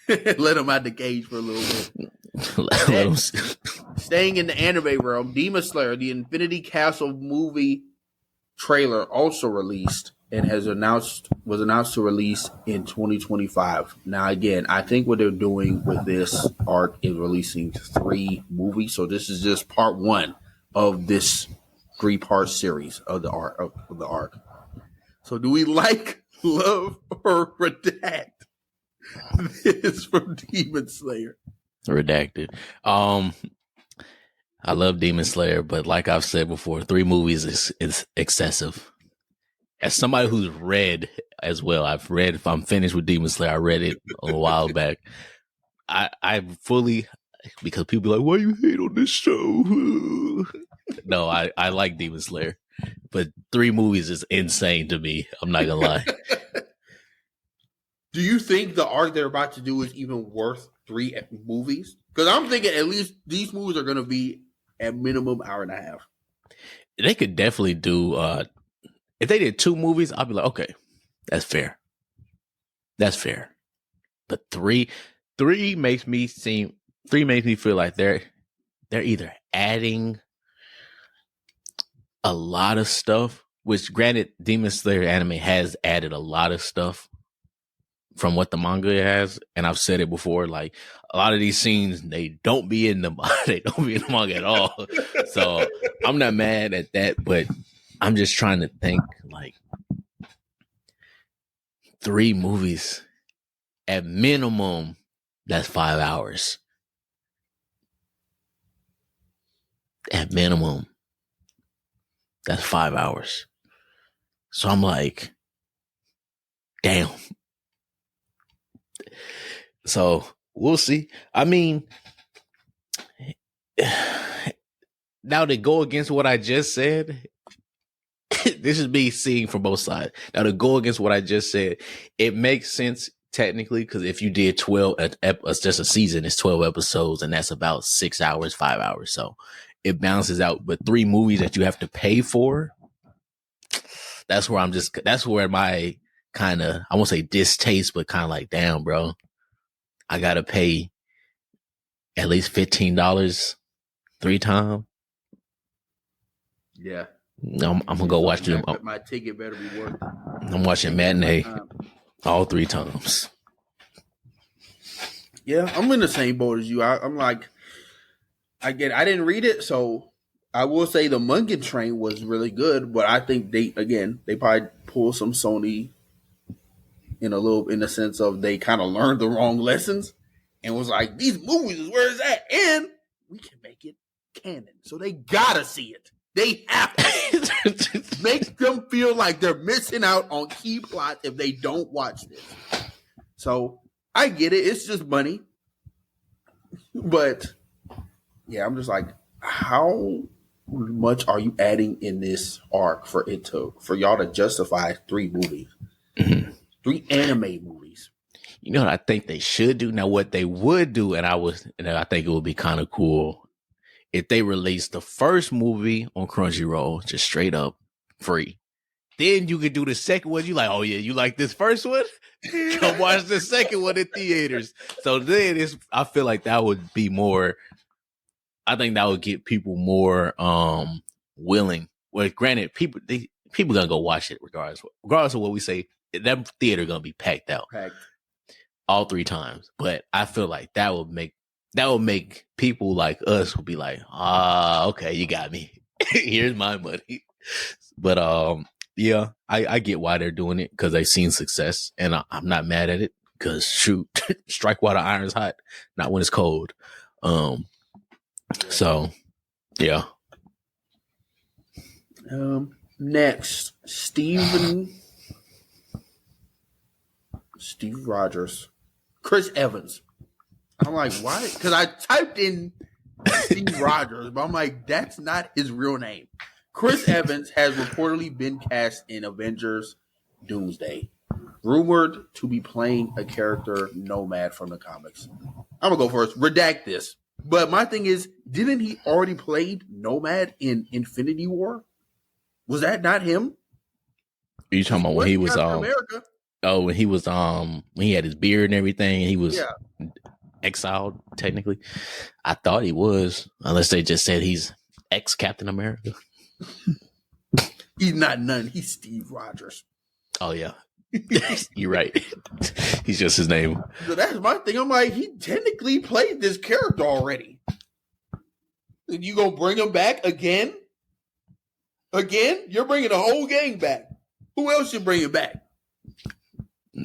Let them out the cage for a little bit. Staying in the anime realm, Demon Slayer, the Infinity Castle movie trailer also released and was announced to release in 2025. Now, again, I think what they're doing with this arc is releasing 3 movies. So this is just part 1 of this 3-part series of the arc. So do we like, love, or redact this from Demon Slayer? Redacted. I love Demon Slayer, but like I've said before, 3 movies is excessive. As somebody who's read as well, if I'm finished with Demon Slayer, I read it a while back. I fully, because people are like, why you hate on this show? No, I like Demon Slayer, but 3 movies is insane to me. I'm not gonna lie. Do you think the arc they're about to do is even worth 3 movies? Because I'm thinking at least these movies are going to be At minimum, hour and a half. They could definitely do. If they did 2 movies, I'd be like, okay, that's fair. That's fair. But three makes me feel like they're either adding a lot of stuff, which granted, Demon Slayer anime has added a lot of stuff from what the manga has, and I've said it before, like a lot of these scenes they don't be in the manga at all. So I'm not mad at that, but I'm just trying to think like 3 movies at minimum, that's 5 hours. At minimum, that's 5 hours. So I'm like, damn. So we'll see. I mean, now to go against what I just said, this is me seeing from both sides. Now to go against what I just said, it makes sense technically, because if you did 12, just a season, it's 12 episodes, and that's about 6 hours, 5 hours. So it balances out. But 3 movies that you have to pay for, that's where my kind of, I won't say distaste, but kind of like, damn, bro, I gotta pay at least $15 3 times. Yeah. I'm gonna go watch them. My ticket better be worth it. I'm watching matinee all 3 times. Yeah, I'm in the same boat as you. I'm like, I didn't read it, so I will say the Mugen Train was really good, but I think they probably pulled some Sony in the sense of they kind of learned the wrong lessons and was like, these movies is where it's at, and we can make it canon. So they gotta see it. They have to make them feel like they're missing out on key plots if they don't watch this. So I get it. It's just money. But yeah, I'm just like, how much are you adding in this arc for y'all to justify 3 movies? 3 anime movies. You know what I think they should do? Now, what they would do, and I think it would be kind of cool if they released the first movie on Crunchyroll, just straight up free. Then you could do the second one. You like, oh yeah, you like this first one? Come watch the second one in theaters. So then I feel like that would be more, I think that would get people more willing. Well, granted, people gonna go watch it regardless of what we say. That theater gonna be packed out all 3 times. But I feel like that would make people like us will be like, okay, you got me. Here's my money. But yeah, I get why they're doing it, because they've seen success, and I'm not mad at it, because shoot, strike while the iron's hot, not when it's cold. So yeah. Next, Steve Rogers, Chris Evans. I'm like, why? Because I typed in Steve Rogers, but I'm like, that's not his real name. Chris Evans has reportedly been cast in Avengers Doomsday, rumored to be playing a character Nomad from the comics. I'm going to go first. Redact this. But my thing is, didn't he already played Nomad in Infinity War? Was that not him? Are you talking about when he was America? Oh, when he was when he had his beard and everything, he was exiled technically. I thought he was, unless they just said he's ex-Captain America. He's not none. He's Steve Rogers. Oh yeah. You're right. He's just his name. So that's my thing. I'm like, he technically played this character already. And you gonna bring him back again? Again? You're bringing the whole gang back. Who else you bringing back?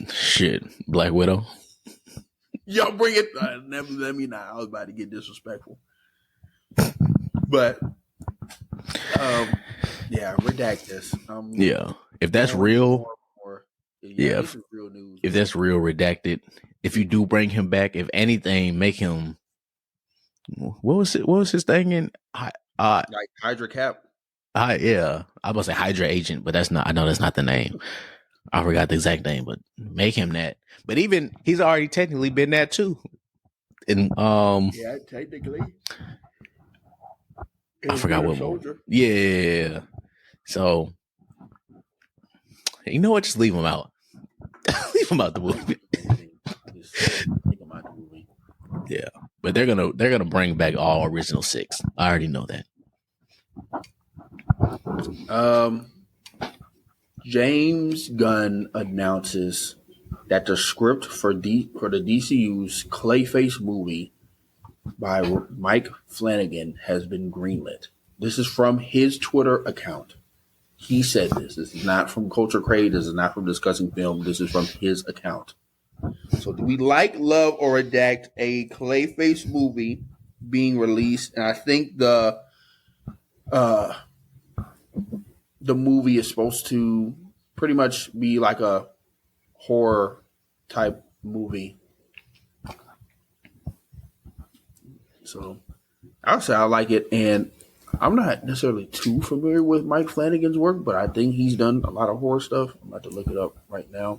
Shit, Black Widow. Y'all bring it. Let me not. I was about to get disrespectful. But, yeah, redact this. Yeah, if that's real. Yeah, this is real news. If that's real, redacted. If you do bring him back, if anything, make him. What was his thing in? Like Hydra Cap. Yeah, I was about to say Hydra Agent, but that's not. I know that's not the name. I forgot the exact name, but make him that. But even he's already technically been that too. And yeah, technically. I forgot what movie. Yeah. So, you know what? Just leave him out. Leave him out the movie. Yeah, but they're gonna bring back all original 6. I already know that. James Gunn announces that the script for the DCU's Clayface movie by Mike Flanagan has been greenlit. This is from his Twitter account. He said this. This is not from Culture Crave. This is not from Discussing Film. This is from his account. So do we like, love, or redact a Clayface movie being released? And I think the movie is supposed to pretty much be like a horror type movie. So I would say I like it, and I'm not necessarily too familiar with Mike Flanagan's work, but I think he's done a lot of horror stuff. I'm about to look it up right now.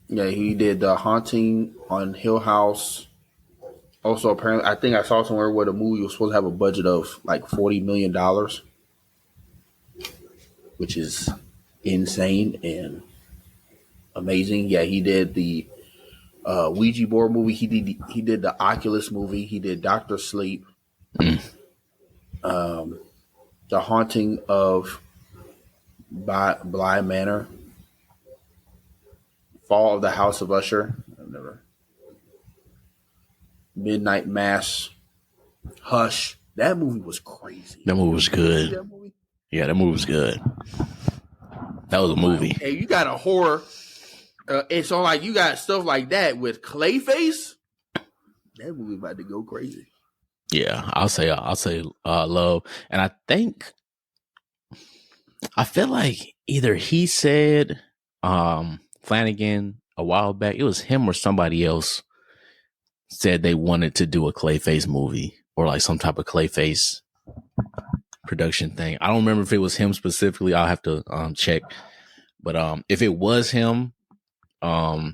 Yeah, he did The Haunting on Hill House. Also, apparently, I think I saw somewhere where the movie was supposed to have a budget of like $40 million, which is insane and amazing. Yeah, he did the Ouija board movie. He did the Oculus movie. He did Doctor Sleep. The Haunting of Bly Manor. Fall of the House of Usher. I've never. Midnight Mass. Hush. That movie was crazy. That movie was good. That movie? Yeah, that movie was good. That was a movie. Hey, you got a horror. It's on like you got stuff like that with Clayface. That movie about to go crazy. Yeah, I'll say love, and I feel like either he said Flanagan a while back, it was him or somebody else said they wanted to do a Clayface movie or like some type of Clayface production thing. I don't remember if it was him specifically. I'll have to check, but if it was him, so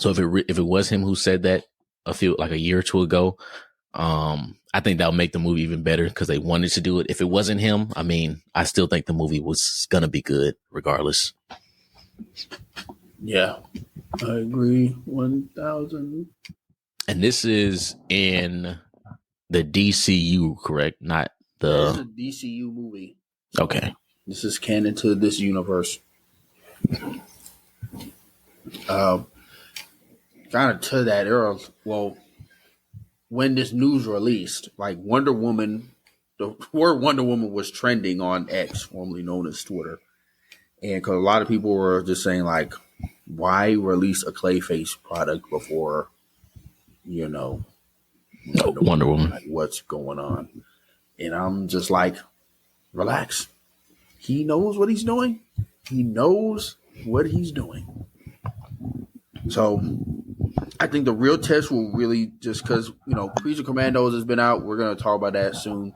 if it was him who said that a year or two ago, I think that'll make the movie even better because they wanted to do it. If it wasn't him, I mean, I still think the movie was gonna be good regardless. Yeah, I agree 1,000. And this is in the DCU, correct? Not the. This is a DCU movie. Okay. This is canon to this universe. Kind of to that era. Well, when this news released, like Wonder Woman, the word Wonder Woman was trending on X, formerly known as Twitter. And because a lot of people were just saying, like, why release a Clayface product before, Wonder Woman? Like, what's going on? And I'm just like, relax. He knows what he's doing. He knows what he's doing. So I think the real test will really just because, Creature Commandos has been out. We're going to talk about that soon.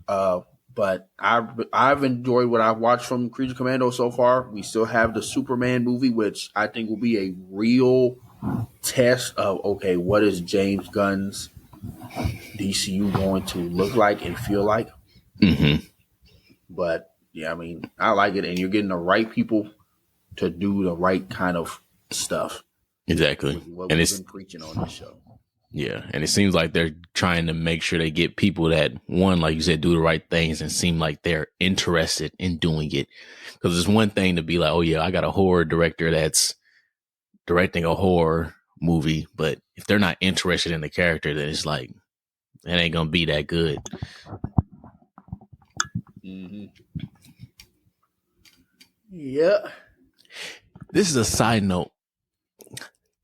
But I've enjoyed what I've watched from Creature Commando so far. We still have the Superman movie, which I think will be a real test of, okay, what is James Gunn's DCU going to look like and feel like? Mm-hmm. But, yeah, I mean, I like it. And you're getting the right people to do the right kind of stuff. Exactly. What we've been preaching on this show. Yeah, and it seems like they're trying to make sure they get people that, one, like you said, do the right things and seem like they're interested in doing it. Because it's one thing to be like, oh, yeah, I got a horror director that's directing a horror movie. But if they're not interested in the character, then it's like, it ain't going to be that good. Mm-hmm. Yeah. This is a side note.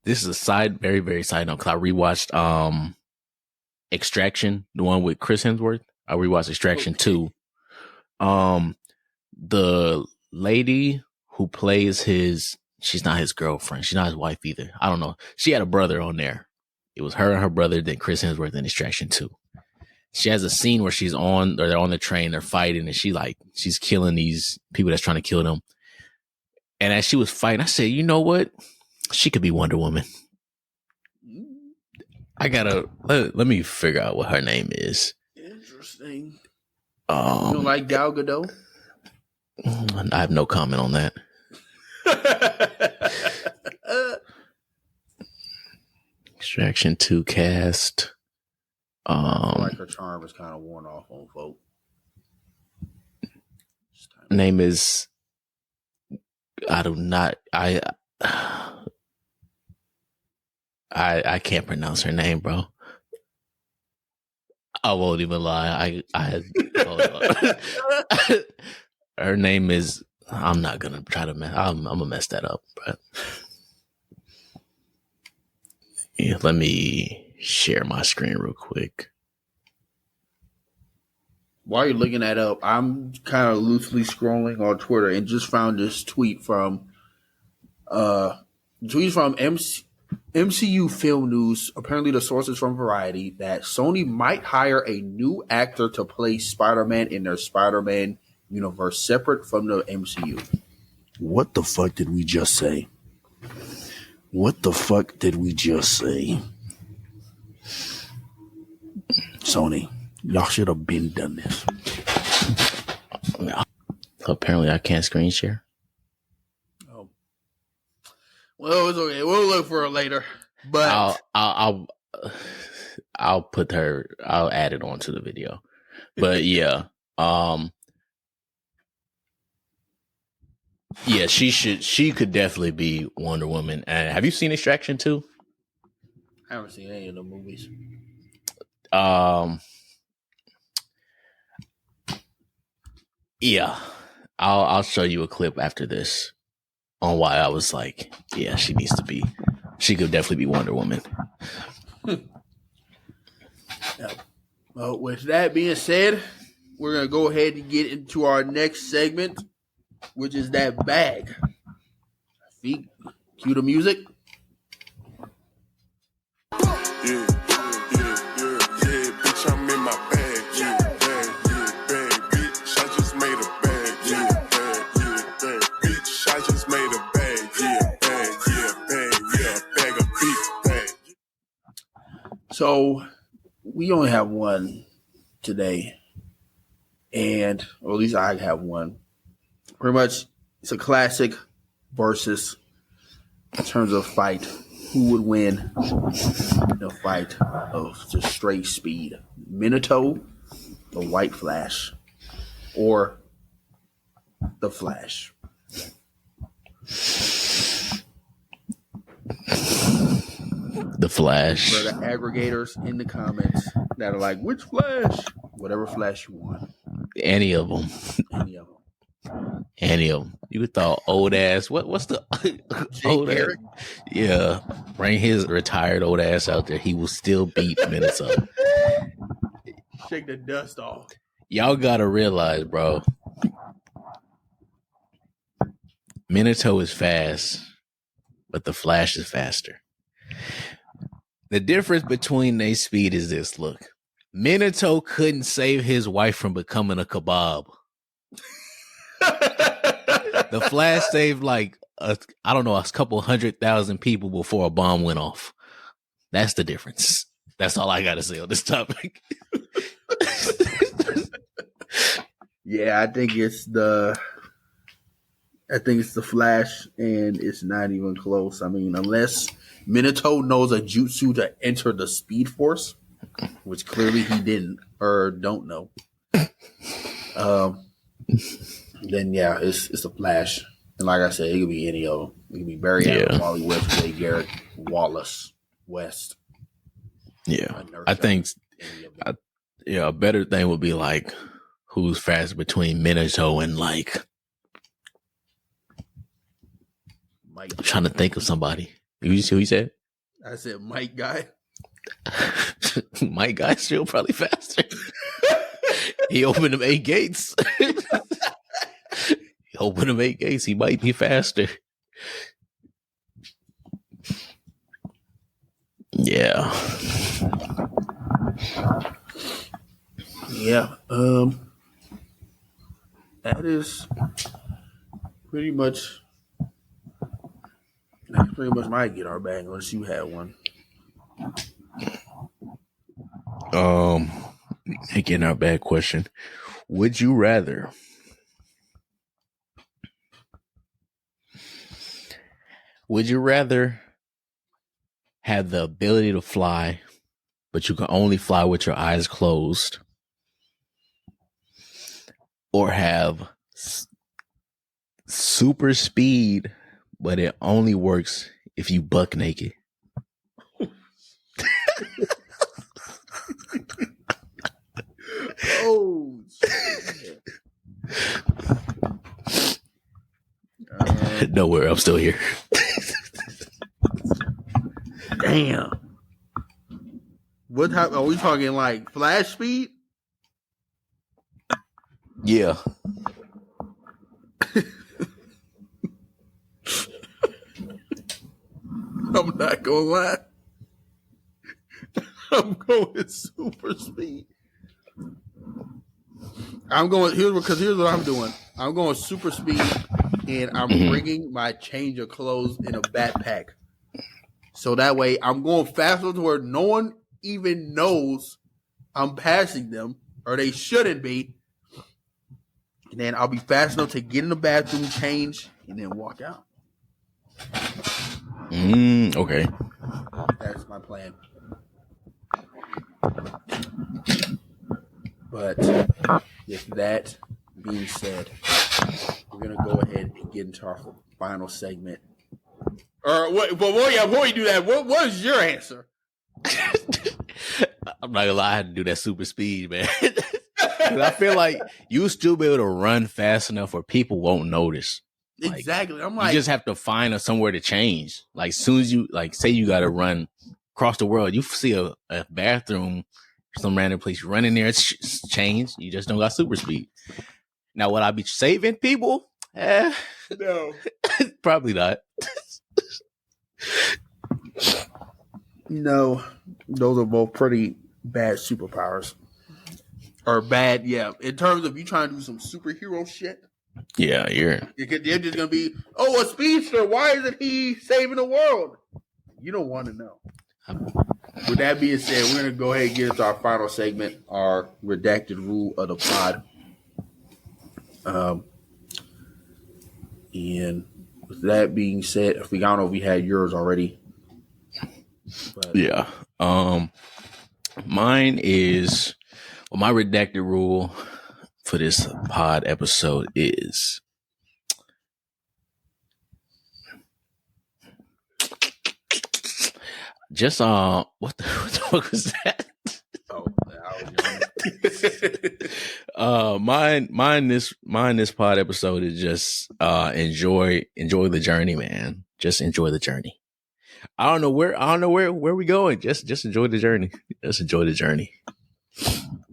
Very, very side note, because I rewatched Extraction, the one with Chris Hemsworth. I rewatched Extraction 2. The lady who plays she's not his girlfriend. She's not his wife either. I don't know. She had a brother on there. It was her and her brother, then Chris Hemsworth in Extraction 2. She has a scene where they're on the train, they're fighting, and she's killing these people that's trying to kill them. And as she was fighting, I said, you know what? She could be Wonder Woman. I gotta let me figure out what her name is. Interesting. You don't like Gal Gadot? I have no comment on that. Extraction 2 cast. I feel like her charm is kind of worn off on folk. Name is I can't pronounce her name, bro. I won't even lie. Hold on. Her name is. I'm not gonna try to. I'm gonna mess that up, but yeah, let me share my screen real quick. While you're looking that up, I'm kind of loosely scrolling on Twitter and just found this tweet from MCU Film News. Apparently, the source is from Variety that Sony might hire a new actor to play Spider-Man in their Spider-Man universe, separate from the MCU. What the fuck did we just say? What the fuck did we just say? Sony, y'all should have been done this. Apparently, I can't screen share. Oh, well, it's okay. We'll look for it later. But I'll put her. I'll add it onto the video. But yeah, yeah, she should. She could definitely be Wonder Woman. And have you seen Extraction 2? I haven't seen any of the movies. Yeah, I'll show you a clip after this on why I was like, yeah, she needs to be. She could definitely be Wonder Woman. Well, with that being said, we're gonna go ahead and get into our next segment, which is that bag. Cue the music. Yeah, bitch, I'm in my bag. Yeah, bag, bitch, I just made a bag. Yeah, bag, bitch, I just made a bag. Yeah, bag of big bag. So we only have one today, and or at least I have one. Pretty much, it's a classic versus in terms of fight. Who would win the fight of just straight speed? Minato, the White Flash, or the Flash? The Flash. For the aggregators in the comments that are like, which Flash? Whatever Flash you want. Any of them. Any of them. Any of them. You could throw old ass. What's the old ass? Yeah, bring his retired old ass out there. He will still beat Minato. Shake the dust off. Y'all gotta realize, bro. Minato is fast, but the Flash is faster. The difference between their speed is this. Look, Minato couldn't save his wife from becoming a kebab. The Flash saved like a couple 100,000 people before a bomb went off. That's the difference. That's all I gotta say on this topic. Yeah, I think it's the Flash, and it's not even close. I mean, unless Minato knows a jutsu to enter the Speed Force, which clearly he didn't or don't know. Then yeah, it's the Flash, and like I said, it could be any of them. It could be Barry Allen, Wally West, Wade Garrett, Wallace West. Yeah, I think. A better thing would be like who's fast between Minato and like. Mike. I'm trying to think of somebody. You see who he said? I said Mike Guy. Mike Guy's still probably faster. He opened them 8 gates. He might be faster. Yeah. Yeah. That is pretty much my get our bag unless you had one. Again, our bad question. Would you rather have the ability to fly, but you can only fly with your eyes closed, or have super speed, but it only works if you buck naked? Oh, shit. Nowhere, I'm still here. Damn. What type are we talking, like flash speed? Yeah. I'm not gonna lie. I'm going super speed. Here's what I'm doing. I'm going super speed, and I'm bringing my change of clothes in a backpack. So that way, I'm going faster to where no one even knows I'm passing them, or they shouldn't be. And then I'll be fast enough to get in the bathroom, change, and then walk out. Okay. That's my plan. But with that being said, we're gonna go ahead and get into our final segment. Or what? But before we do that, what was your answer? I'm not gonna lie, I had to do that super speed, man. I feel like you'll still be able to run fast enough where people won't notice. Like, Exactly. I'm like, you just have to find somewhere to change. Like, as soon as you, like, say you got to run across the world, you see a bathroom, some random place, you run in there, it's change. You just don't got super speed. Now, would I be saving people? no. Probably not. No, those are both pretty bad superpowers. Or bad, yeah. In terms of you trying to do some superhero shit. Yeah, They're just going to be, oh, a speedster. Why isn't he saving the world? You don't want to know. With that being said, we're going to go ahead and get into our final segment, our redacted rule of the pod. And with that being said, I don't know if we had yours already. But. Yeah. Mine is, well, my redacted rule for this pod episode is just what the fuck was that? Oh, mine this pod episode is just enjoy the journey, man. Just enjoy the journey. I don't know where we going. Just enjoy the journey. Just enjoy the journey.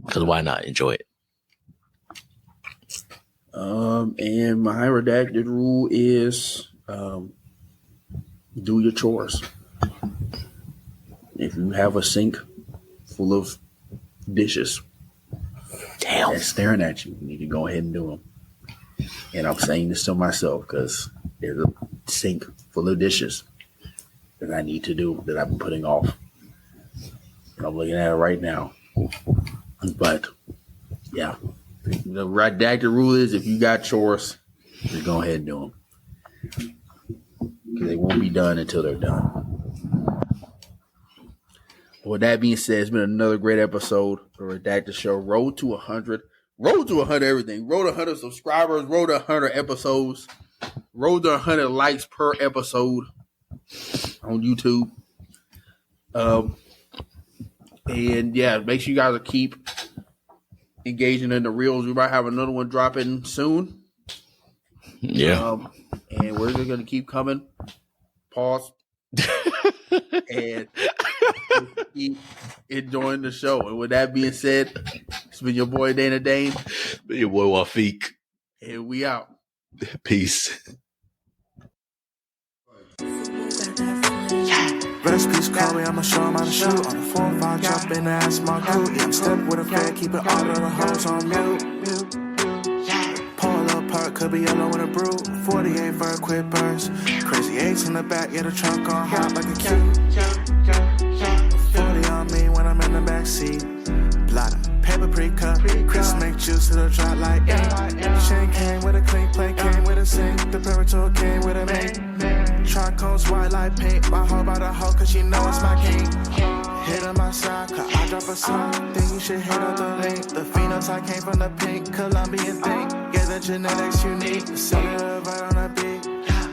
Because why not enjoy it? And my redacted rule is do your chores. If you have a sink full of dishes that's staring at you, you need to go ahead and do them. And I'm saying this to myself because there's a sink full of dishes that I need to do that I've been putting off. And I'm looking at it right now. But yeah, the redacted rule is if you got chores, just go ahead and do them. Because they won't be done until they're done. With that being said, it's been another great episode of Redacted Show. Road to 100. Road to 100 everything. Road to 100 subscribers. Road to 100 episodes. Road to 100 likes per episode on YouTube. And yeah, make sure you guys keep engaging in the reels. We might have another one dropping soon. Yeah. And we're just going to keep coming. Pause. And keep enjoying the show. And with that being said, it's been your boy Dana Dane. Been your boy Wafik. And we out. Peace. Recipes call me, I'ma show 'em how to shoot. On the 4-5, jump in the ass, my glue. Yeah, I'm step with a fat, keep it all of the hoes on mute. Pull up part, could be yellow in a brew. 48 for a quick burst. Crazy 8s in the back, yeah, the trunk on hot like a cue. 40 on me when I'm in the back seat. juice to the drop like Shane came with a clean plate, came with a sink. The Parator came with a mate. Tricones white like paint. My hoe by the hoe, cause she know it's my king. Hit on my side, cause I drop a song. Think you should hit up the link. The phenotype came from the pink Colombian thing. Yeah, the genetics unique. Cellular right on the beat.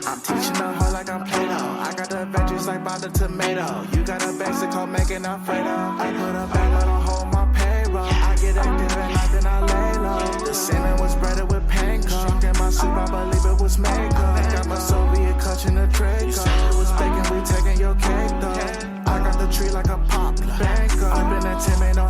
I'm teaching the hoe like I'm Plato. I got the veggies like by the tomato. You got a basic called making Alfredo. I put a bag on a hold my payroll. I get active at night, then I lay low. The salmon was breaded with panko. In my soup, I believe it was makeup. Got my Soviet clutching the Draco. It was bacon, we taking your cake though. I got the tree like a poplar. Bank up in that Tim, ain't no